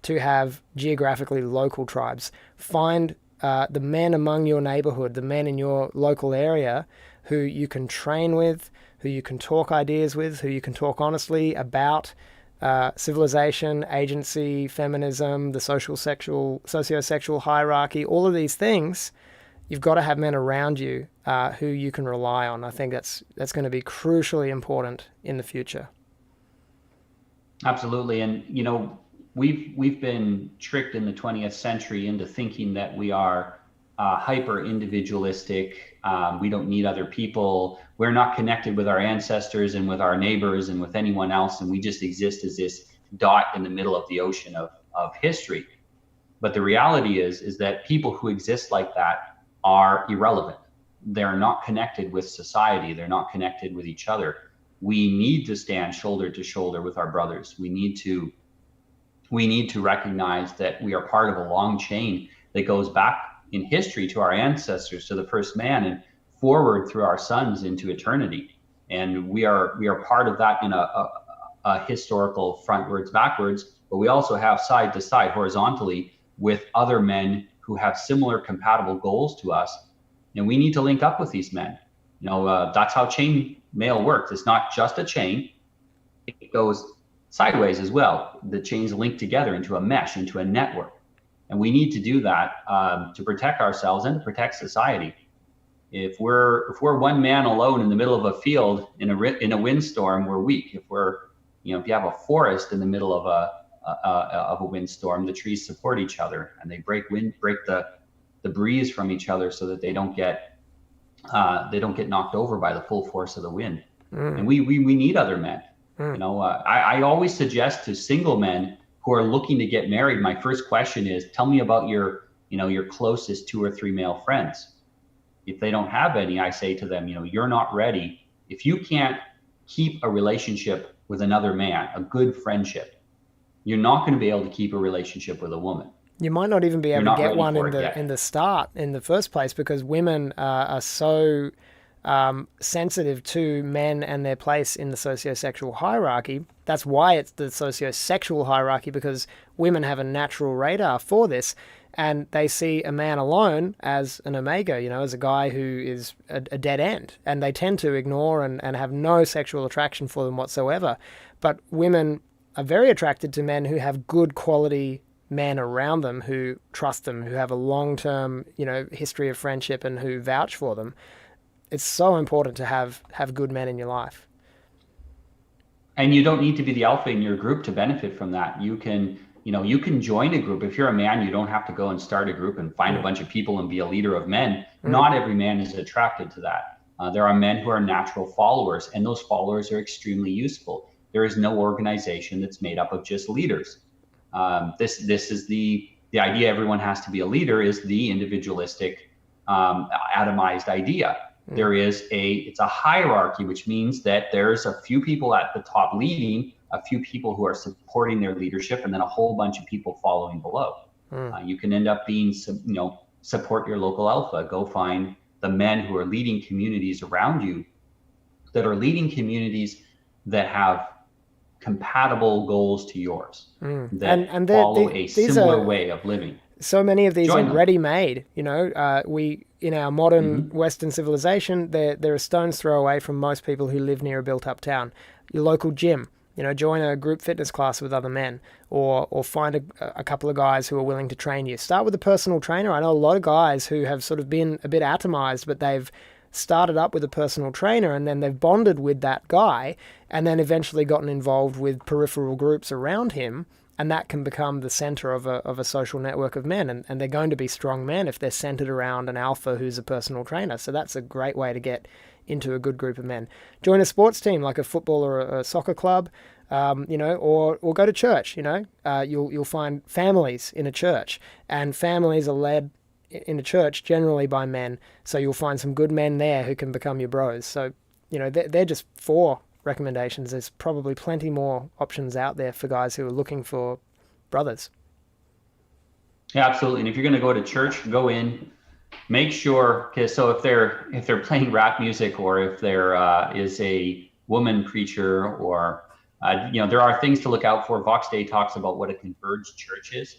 to have geographically local tribes. Find the men among your neighborhood, the men in your local area who you can train with, who you can talk ideas with, who you can talk honestly about civilization, agency, feminism, the socio-sexual hierarchy, all of these things. You've got to have men around you who you can rely on. I think that's going to be crucially important in the future. Absolutely. And, we've been tricked in the 20th century into thinking that we are hyper individualistic. We don't need other people. We're not connected with our ancestors and with our neighbors and with anyone else. And we just exist as this dot in the middle of the ocean of history. But the reality is that people who exist like that are irrelevant. They're not connected with society. They're not connected with each other. We need to stand shoulder to shoulder with our brothers. We need to recognize that we are part of a long chain that goes back in history to our ancestors, to the first man, and forward through our sons into eternity. And we are part of that in a historical frontwards, backwards, but we also have side to side horizontally with other men who have similar compatible goals to us. And we need to link up with these men. That's how chain mail works. It's not just a chain. It goes sideways as well. The chains link together into a mesh, into a network. And we need to do that to protect ourselves and to protect society. If we're one man alone in the middle of a field in a windstorm, we're weak. If you have a forest in the middle of a windstorm, the trees support each other and they break the breeze from each other so that they don't get knocked over by the full force of the wind. And we need other men. I always suggest to single men who are looking to get married, my first question is, tell me about your closest 2 or 3 male friends. If they don't have any, I say to them, you're not ready. If you can't keep a relationship with another man, a good friendship, you're not going to be able to keep a relationship with a woman. You might not even be able to get one in the start, in the first place, because women are so sensitive to men and their place in the socio-sexual hierarchy. That's why it's the socio-sexual hierarchy, because women have a natural radar for this, and they see a man alone as an omega, as a guy who is a dead end, and they tend to ignore and have no sexual attraction for them whatsoever. But women are very attracted to men who have good quality men around them, who trust them, who have a long-term, history of friendship and who vouch for them. it's so important to have good men in your life. And you don't need to be the alpha in your group to benefit from that. You can, you can join a group. If you're a man, you don't have to go and start a group and find a bunch of people and be a leader of men. Not every man is attracted to that. There are men who are natural followers, and those followers are extremely useful. There is no organization that's made up of just leaders. This is the idea everyone has to be a leader is the individualistic, atomized idea. It's a hierarchy, which means that there's a few people at the top leading, a few people who are supporting their leadership, and then a whole bunch of people following below. You can end up being, support your local alpha. Go find the men who are leading communities around you that are leading communities that have compatible goals to yours, that and follow these similar are, way of living. So many of these Join are them. ready-made. We in our modern Western civilization, they're a stone's throw away from most people who live near a built-up town. Your local gym, join a group fitness class with other men, or find a couple of guys who are willing to train you. Start with a personal trainer. I know a lot of guys who have sort of been a bit atomized, but they've started up with a personal trainer, and then they've bonded with that guy, and then eventually gotten involved with peripheral groups around him, and that can become the center of a social network of men, and they're going to be strong men if they're centered around an alpha who's a personal trainer. So that's a great way to get into a good group of men. Join a sports team like a football or a soccer club, or go to church. You'll find families in a church, and families are led in a church generally by men. So you'll find some good men there who can become your bros. So, they're just 4 recommendations. There's probably plenty more options out there for guys who are looking for brothers. Yeah, absolutely. And if you're going to go to church, go in, make sure, so if they're playing rap music, or if there is a woman preacher, or there are things to look out for. Vox Day talks about what a converged church is.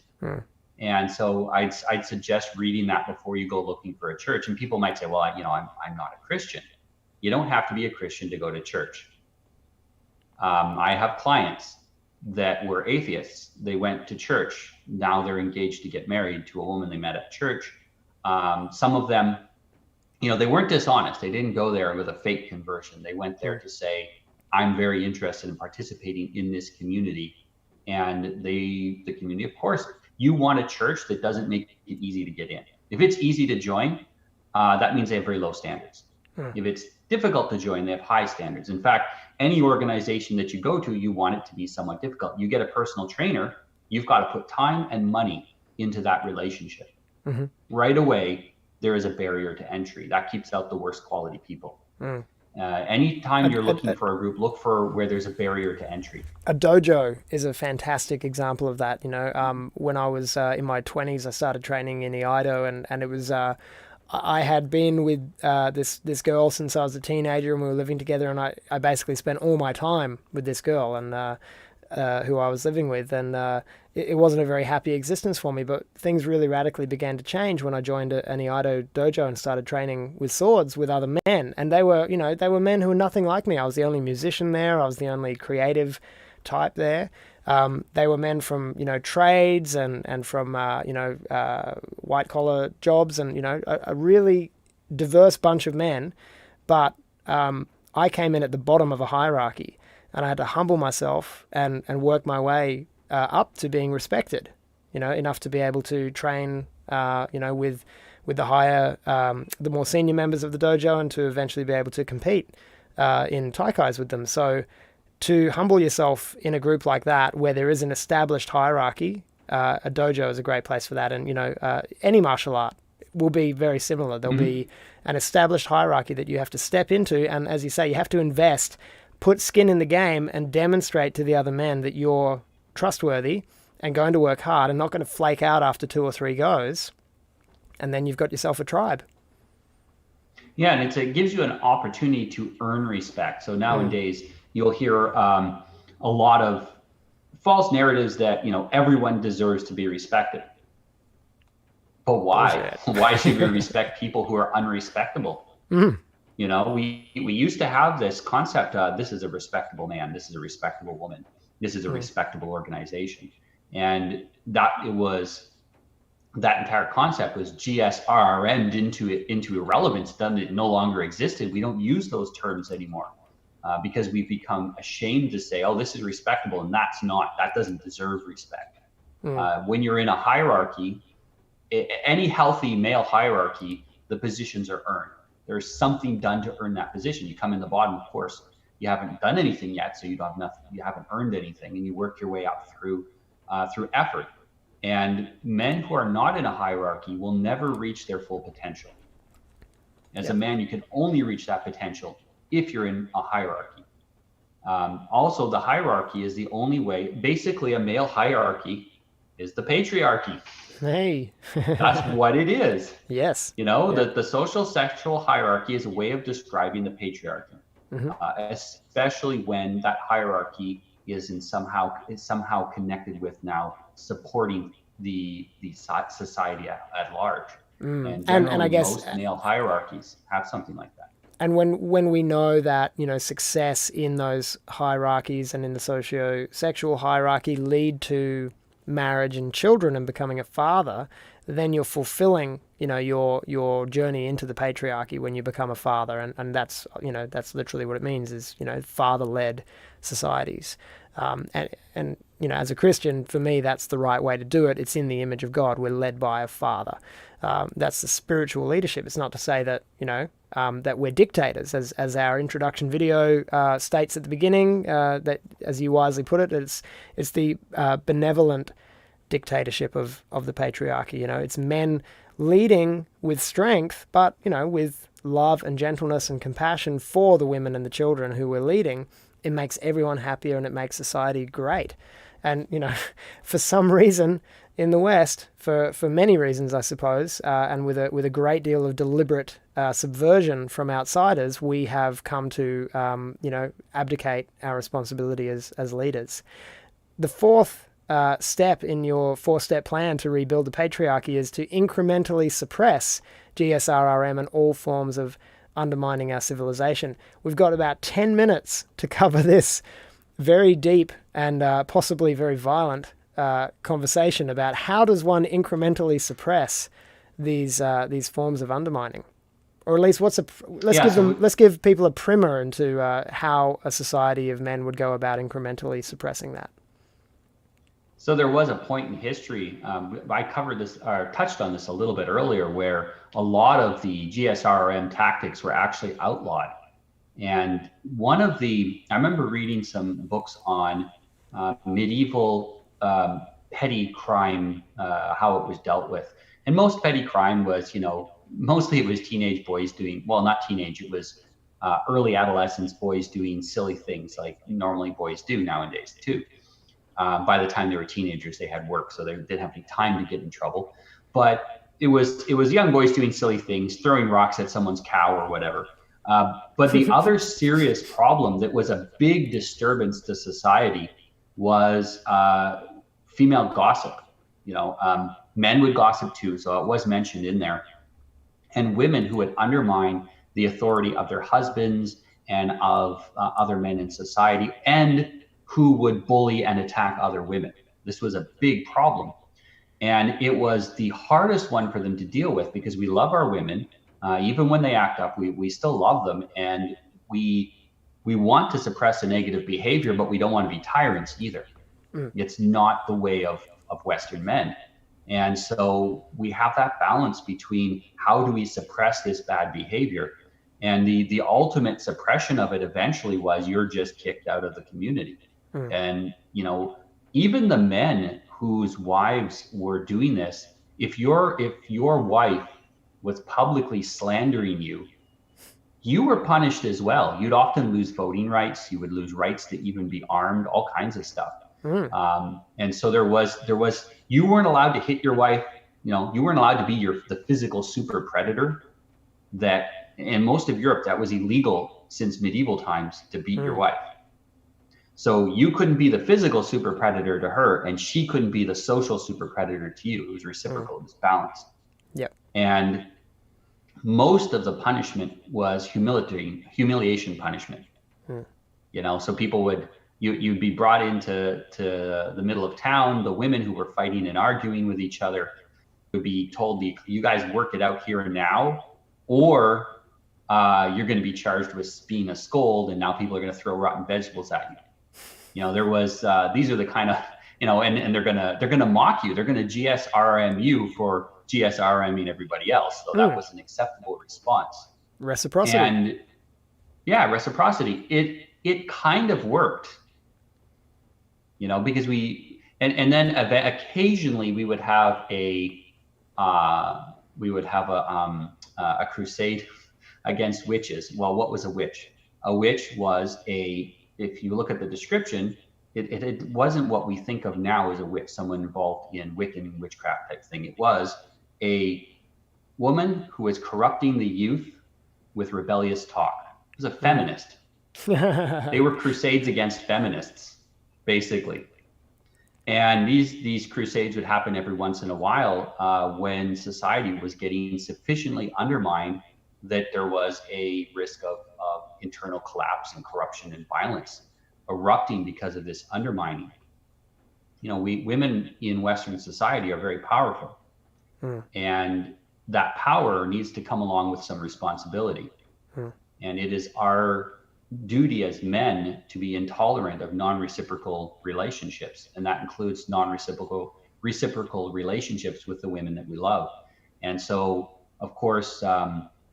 And so I'd suggest reading that before you go looking for a church. And people might say, well, I'm not a Christian. You don't have to be a Christian to go to church. I have clients that were atheists. They went to church. Now they're engaged to get married to a woman they met at church. Some of them, they weren't dishonest. They didn't go there with a fake conversion. They went there to say, I'm very interested in participating in this community. And the community, of course, you want a church that doesn't make it easy to get in. If it's easy to join, that means they have very low standards. If it's difficult to join, they have high standards. In fact, any organization that you go to, you want it to be somewhat difficult. You get a personal trainer, you've got to put time and money into that relationship. Right away, there is a barrier to entry. That keeps out the worst quality people. Anytime you're looking for a group, look for where there's a barrier to entry. A dojo is a fantastic example of that. When I was in my 20s, I started training in Iaido, and it was I had been with this girl since I was a teenager, and we were living together, and I basically spent all my time with this girl and who I was living with, and it wasn't a very happy existence for me. But things really radically began to change when I joined an Iaido dojo and started training with swords with other men, and they were men who were nothing like me. I was the only musician there. I was the only creative type there. They were men from trades and from white collar jobs, and a really diverse bunch of men. But I came in at the bottom of a hierarchy, and I had to humble myself and work my way up to being respected. Enough to be able to train with the higher, the more senior members of the dojo, and to eventually be able to compete in taikais with them. So to humble yourself in a group like that, where there is an established hierarchy, a dojo is a great place for that. And, any martial art will be very similar. There'll be an established hierarchy that you have to step into. And as you say, you have to invest, put skin in the game, and demonstrate to the other men that you're trustworthy and going to work hard and not going to flake out after 2 or 3 goes. And then you've got yourself a tribe. Yeah, and it gives you an opportunity to earn respect. So nowadays, you'll hear a lot of false narratives that everyone deserves to be respected. But why? Why should we respect people who are unrespectable? We used to have this concept: this is a respectable man, this is a respectable woman, this is a respectable organization, and that it was that entire concept was GSRRM'd into irrelevance. Done, it no longer existed. We don't use those terms anymore because we've become ashamed to say, oh, this is respectable, and that's not. That doesn't deserve respect. When you're in a hierarchy, any healthy male hierarchy, the positions are earned. There's something done to earn that position. You come in the bottom, of course, you haven't done anything yet, so you don't have nothing. You haven't earned anything, and you work your way up through effort. And men who are not in a hierarchy will never reach their full potential. As a man, you can only reach that potential if you're in a hierarchy. Also, the hierarchy is the only way. Basically, a male hierarchy is the patriarchy. Hey. That's what it is. Yes. You know, the social sexual hierarchy is a way of describing the patriarchy, especially when that hierarchy is somehow connected with now supporting the society at large. And I guess most male hierarchies have something like that. And when we know that, you know, success in those hierarchies and in the socio-sexual hierarchy lead to marriage and children and becoming a father, then you're fulfilling, you know, your journey into the patriarchy when you become a father. And that's, you know, that's literally what it means is, you know, father-led societies. And you know, as a Christian, for me, that's the right way to do it. It's in the image of God. We're led by a father. That's the spiritual leadership. It's not to say that, you know, that we're dictators, as our introduction video states at the beginning, that, as you wisely put it, it's the benevolent dictatorship of the patriarchy. You know, it's men leading with strength, but, you know, with love and gentleness and compassion for the women and the children who we're leading. It makes everyone happier and it makes society great. And, you know, for some reason in the West, for many reasons, I suppose, and with a great deal of deliberate subversion from outsiders, we have come to, you know, abdicate our responsibility as leaders. The fourth step in your 4-step plan to rebuild the patriarchy is to incrementally suppress GSRRM and all forms of undermining our civilization. We've got about 10 minutes to cover this very deep and possibly very violent conversation about how does one incrementally suppress these forms of undermining, or at least let's give people a primer into how a society of men would go about incrementally suppressing that. So there was a point in history, I covered this or touched on this a little bit earlier, where a lot of the GSRM tactics were actually outlawed. And I remember reading some books on medieval petty crime, how it was dealt with. And most petty crime was, you know, mostly it was teenage boys doing, well, not teenage, it was early adolescence boys doing silly things like normally boys do nowadays too. By the time they were teenagers, they had work, so they didn't have any time to get in trouble. But it was young boys doing silly things, throwing rocks at someone's cow or whatever. But the other serious problem that was a big disturbance to society was female gossip. You know, men would gossip too, so it was mentioned in there. And women who would undermine the authority of their husbands and of other men in society, and who would bully and attack other women. This was a big problem. And it was the hardest one for them to deal with because we love our women. Even when they act up, we still love them. And we want to suppress the negative behavior, but we don't want to be tyrants either. It's not the way of Western men. And so we have that balance between how do we suppress this bad behavior? And the ultimate suppression of it eventually was you're just kicked out of the community. And, you know, even the men whose wives were doing this, if your wife was publicly slandering you, you were punished as well. You'd often lose voting rights. You would lose rights to even be armed, all kinds of stuff. And so there was, you weren't allowed to hit your wife. You know, you weren't allowed to be the physical super predator. That in most of Europe, that was illegal since medieval times to beat your wife. So you couldn't be the physical super predator to her, and she couldn't be the social super predator to you. It was reciprocal, it was balanced. Yep. And most of the punishment was humiliation punishment. You know, so people would, you'd be brought into the middle of town, the women who were fighting and arguing with each other, would be told, you guys work it out here and now, or you're going to be charged with being a scold, and now people are going to throw rotten vegetables at you. You know, there was these are the kind of, you know, and they're gonna mock you. They're gonna GSRM you for GSRMing everybody else. So that was an acceptable response. Reciprocity. And yeah, reciprocity. It kind of worked, you know, because and then occasionally we would have a crusade against witches. Well, what was a witch? A witch was if you look at the description, it wasn't what we think of now as a witch, someone involved in Wiccan and witchcraft type thing. It was a woman who was corrupting the youth with rebellious talk. It was a feminist. They were crusades against feminists, basically. And these crusades would happen every once in a while when society was getting sufficiently undermined that there was a risk of internal collapse and corruption and violence erupting because of this undermining. You know, women in Western society are very powerful, and that power needs to come along with some responsibility. And it is our duty as men to be intolerant of non-reciprocal relationships, and that includes reciprocal relationships with the women that we love. And so, of course,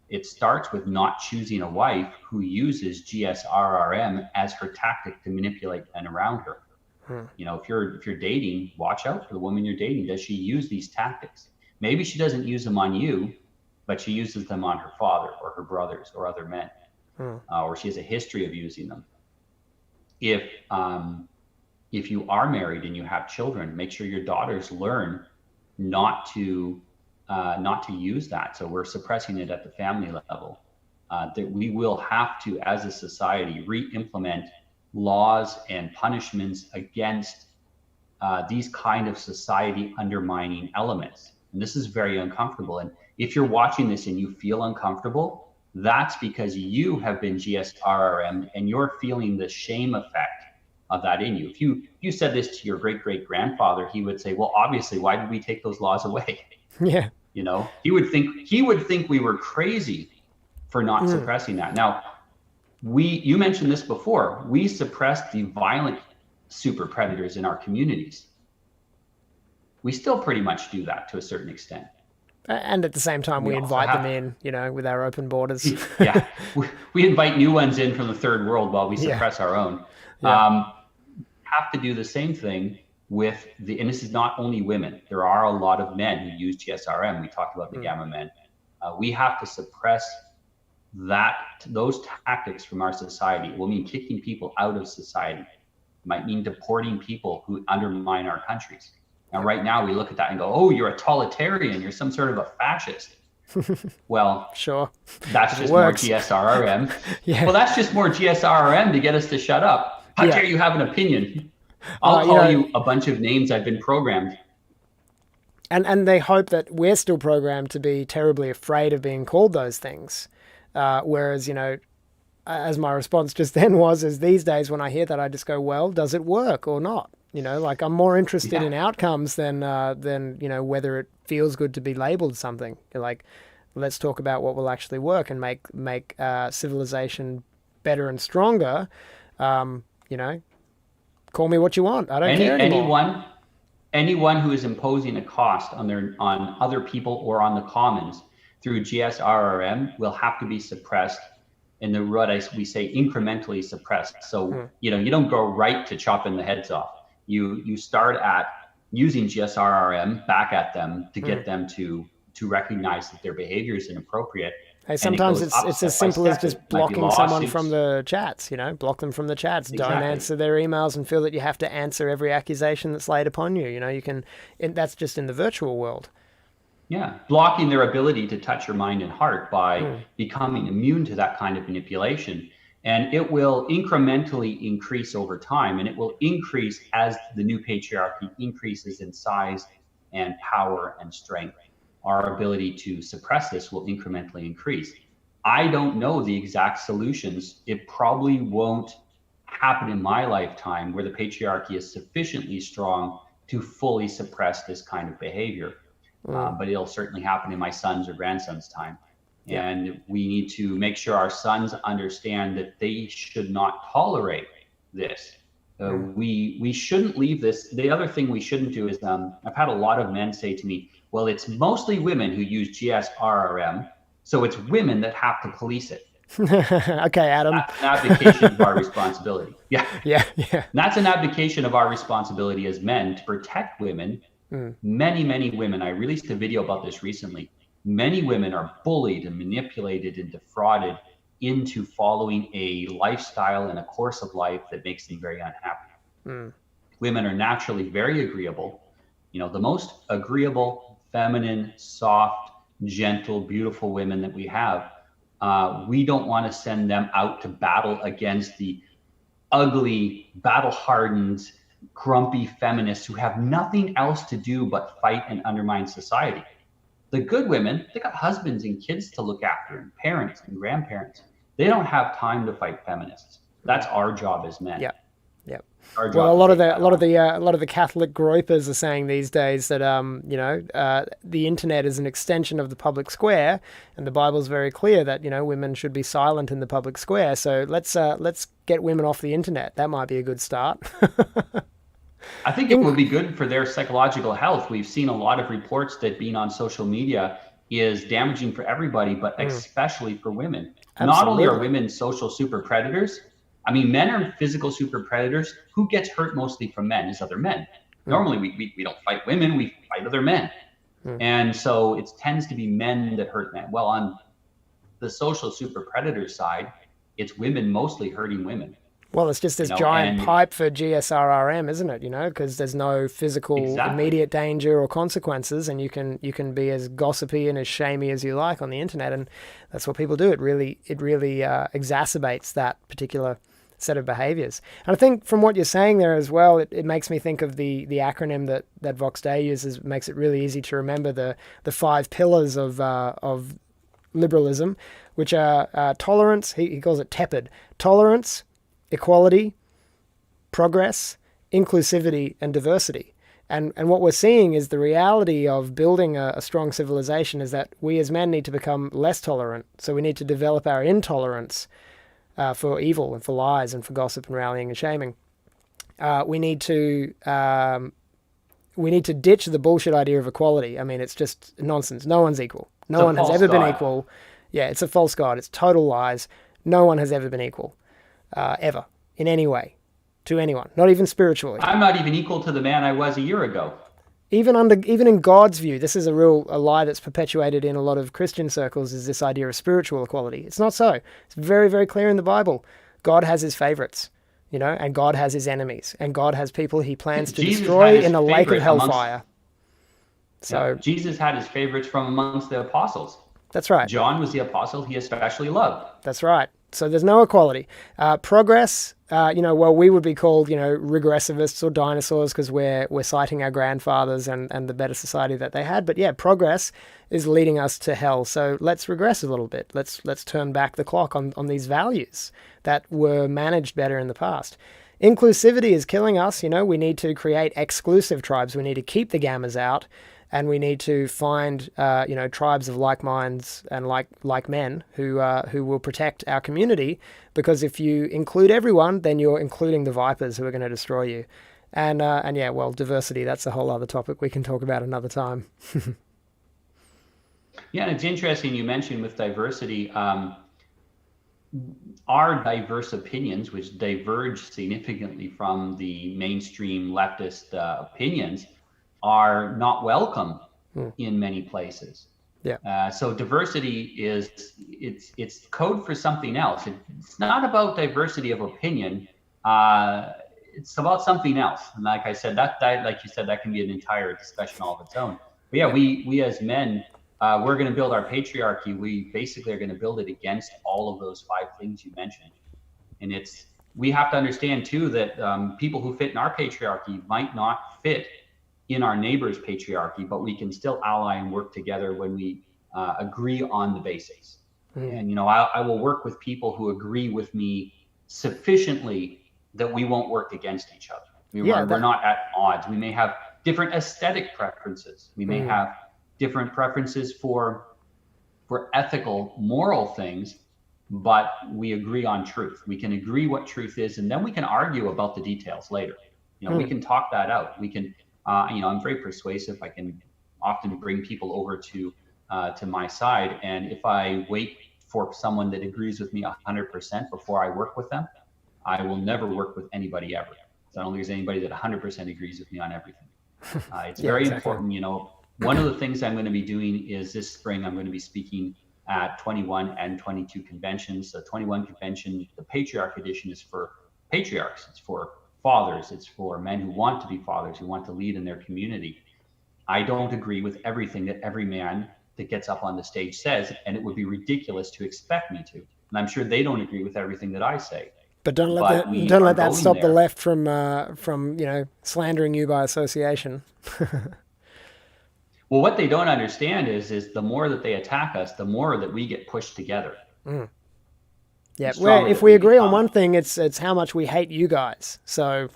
it starts with not choosing a wife who uses GSRRM as her tactic to manipulate men around her. You know, if you're dating, watch out for the woman you're dating. Does she use these tactics? Maybe she doesn't use them on you, but she uses them on her father or her brothers or other men, or she has a history of using them. If you are married and you have children, make sure your daughters learn not to use that. So we're suppressing it at the family level. That we will have to, as a society, re-implement laws and punishments against these kind of society undermining elements. And this is very uncomfortable. And if you're watching this and you feel uncomfortable, that's because you have been GSRRM'd and you're feeling the shame effect of that in you. If you said this to your great-great-grandfather, he would say, well, obviously, why did we take those laws away? Yeah. You know, he would think we were crazy for not suppressing that. Now, you mentioned this before, we suppressed the violent super predators in our communities. We still pretty much do that to a certain extent. And at the same time, we invite them in, you know, with our open borders. Yeah, we invite new ones in from the third world while we suppress our own. Yeah. Have to do the same thing with and this is not only women. There are a lot of men who use GSRM. We talked about the gamma men. We have to suppress those tactics from our society. It will mean kicking people out of society. It might mean deporting people who undermine our countries. Now, right now, we look at that and go, oh, you're a totalitarian. You're some sort of a fascist. Well, sure. That's just more GSRRM. Yeah. Well, that's just more GSRRM to get us to shut up. How dare you have an opinion? I'll call you a bunch of names I've been programmed. And they hope that we're still programmed to be terribly afraid of being called those things. Whereas, you know, as my response just then is these days when I hear that, I just go, well, does it work or not? You know, like I'm more interested in outcomes than you know, whether it feels good to be labeled something. Like, let's talk about what will actually work and make civilization better and stronger. You know, call me what you want. I don't care anymore. Anyone who is imposing a cost on other people or on the commons through GSRRM will have to be suppressed. And we say incrementally suppressed. So you know, you don't go right to chopping the heads off. You start at using GSRRM back at them to get them to recognize that their behavior is inappropriate. Hey, sometimes it's as simple as just blocking someone from the chats, you know, block them from the chats. Exactly. Don't answer their emails and feel that you have to answer every accusation that's laid upon you. You know, that's just in the virtual world. Yeah, blocking their ability to touch your mind and heart by becoming immune to that kind of manipulation. And it will incrementally increase over time, and it will increase as the new patriarchy increases in size and power and strength. Our ability to suppress this will incrementally increase. I don't know the exact solutions. It probably won't happen in my lifetime where the patriarchy is sufficiently strong to fully suppress this kind of behavior. but it'll certainly happen in my son's or grandson's time. Yeah. And we need to make sure our sons understand that they should not tolerate this. We shouldn't leave this. The other thing we shouldn't do is I've had a lot of men say to me, well, it's mostly women who use GSRRM, so it's women that have to police it. Okay, Adam. That's an abdication of our responsibility. Yeah. Yeah. That's an abdication of our responsibility as men to protect women. Many women, I released a video about this recently. Many women are bullied and manipulated and defrauded into following a lifestyle and a course of life that makes them very unhappy. Women are naturally very agreeable. The most agreeable, feminine, soft, gentle, beautiful women that we have. We don't want to send them out to battle against the ugly, battle-hardened, grumpy feminists who have nothing else to do but fight and undermine society. The good women, they got husbands and kids to look after, and parents and grandparents. They don't have time to fight feminists. That's our job as men. Yeah. Well, a lot of the Catholic gropers are saying these days that the internet is an extension of the public square, and the Bible's very clear that women should be silent in the public square. So let's get women off the internet. That might be a good start. I think it would be good for their psychological health. We've seen a lot of reports that being on social media is damaging for everybody, but especially for women. Absolutely. Not only are women social super predators, men are physical super predators. Who gets hurt mostly from men is other men. Normally we don't fight women, we fight other men. And so it tends to be men that hurt men. Well, on the social super predator side, it's women mostly hurting women. Well, it's just this giant pipe for GSRRM, isn't it? Because there's no physical immediate danger or consequences, and you can be as gossipy and as shamey as you like on the internet, and that's what people do. It really exacerbates that particular set of behaviors. And I think from what you're saying there as well, it makes me think of the acronym that Vox Day uses. It makes it really easy to remember the 5 pillars of liberalism, which are tolerance. He calls it tepid. Tolerance, equality, progress, inclusivity, and diversity. And what we're seeing is the reality of building a strong civilization is that we as men need to become less tolerant. So we need to develop our intolerance for evil and for lies and for gossip and rallying and shaming. We need to ditch the bullshit idea of equality. It's just nonsense. No one's equal. No one has ever been equal. Yeah, it's a false god. It's total lies. No one has ever been equal. Ever, in any way, to anyone, not even spiritually. I'm not even equal to the man I was a year ago. Even in God's view, this is a lie that's perpetuated in a lot of Christian circles, is this idea of spiritual equality. It's not so. It's very, very clear in the Bible. God has his favorites, and God has his enemies, and God has people he plans to destroy in a lake of hellfire. Jesus had his favorites from amongst the apostles. That's right. John was the apostle he especially loved. That's right. So there's no equality. Progress, we would be called, regressivists or dinosaurs because we're citing our grandfathers and the better society that they had. But yeah, progress is leading us to hell. So let's regress a little bit. Let's turn back the clock on these values that were managed better in the past. Inclusivity is killing us. We need to create exclusive tribes. We need to keep the gammas out. And we need to find, tribes of like minds and like men who will protect our community. Because if you include everyone, then you're including the vipers who are going to destroy you. And diversity, that's a whole other topic we can talk about another time. Yeah, and it's interesting you mentioned with diversity, our diverse opinions, which diverge significantly from the mainstream leftist opinions, are not welcome in many places. Yeah. So diversity it's code for something else. It's not about diversity of opinion. It's about something else. And like I said, like you said, that can be an entire discussion all of its own. But yeah, we as men, we're going to build our patriarchy. We basically are going to build it against all of those 5 things you mentioned. And we have to understand too that people who fit in our patriarchy might not fit in our neighbor's patriarchy, but we can still ally and work together when we agree on the basics. And I will work with people who agree with me sufficiently that we won't work against each other. We're not at odds. We may have different aesthetic preferences. We may have different preferences for ethical, moral things, but we agree on truth. We can agree what truth is, and then we can argue about the details later. We can talk that out. We can, I'm very persuasive. I can often bring people over to my side, and if I wait for someone that agrees with me 100% before I work with them, I will never work with anybody ever. So I don't think there's anybody that 100% agrees with me on everything. It's very important. One of the things I'm going to be doing is this spring, I'm going to be speaking at 21 and 22 conventions. The 21 convention, the Patriarch edition, is for patriarchs. It's for fathers. It's for men who want to be fathers, who want to lead in their community. I don't agree with everything that every man that gets up on the stage says, and it would be ridiculous to expect me to. And I'm sure they don't agree with everything that I say. But don't let that stop the left from slandering you by association. Well, what they don't understand is the more that they attack us, the more that we get pushed together. Yeah, well, if we agree on one thing, it's how much we hate you guys. So,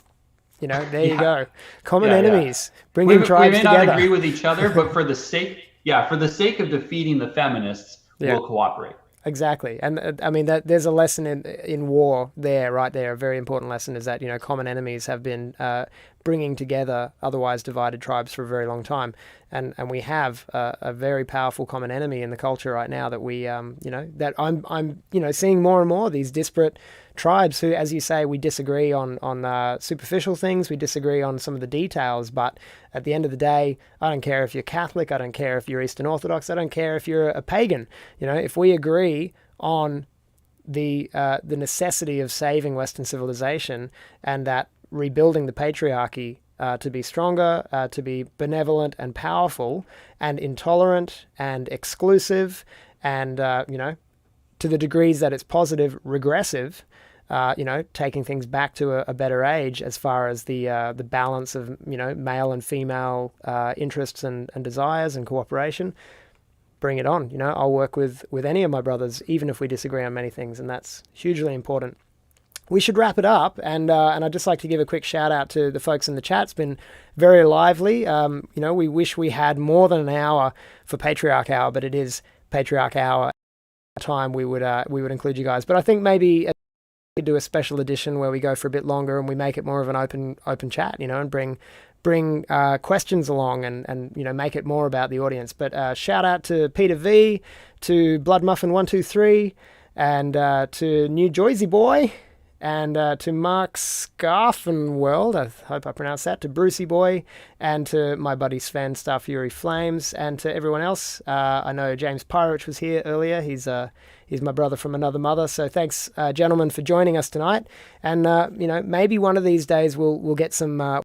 there you go. Common enemies, bringing tribes together. We may not agree with each other, but for the sake of defeating the feminists, we'll cooperate. Exactly. And I mean, that there's a lesson in war there, right there. A very important lesson is that, common enemies have been bringing together otherwise divided tribes for a very long time. And we have a very powerful common enemy in the culture right now that we, that I'm seeing more and more, these disparate tribes who, as you say, we disagree on superficial things, we disagree on some of the details, but at the end of the day, I don't care if you're Catholic, I don't care if you're Eastern Orthodox, I don't care if you're a pagan. If we agree on the necessity of saving Western civilization and that rebuilding the patriarchy to be stronger, to be benevolent and powerful and intolerant and exclusive and, to the degrees that it's positive, regressive, taking things back to a better age as far as the balance of, male and female interests and desires and cooperation. Bring it on. I'll work with any of my brothers, even if we disagree on many things, and that's hugely important. We should wrap it up, and I'd just like to give a quick shout out to the folks in the chat. It's been very lively. We wish we had more than an hour for Patriarch Hour, but it is Patriarch Hour time. We would include you guys, but I think maybe we could do a special edition where we go for a bit longer and we make it more of an open chat, and bring questions along and make it more about the audience. But shout out to Peter V, to Blood Muffin 123, and to New Jersey Boy. And to Mark Scarfenweld, I hope I pronounced that, to Brucey Boy, and to my buddy Sven, Star Fury Flames, and to everyone else. I know James Pyrich was here earlier. He's my brother from another mother. So thanks, gentlemen, for joining us tonight. And maybe one of these days we'll get some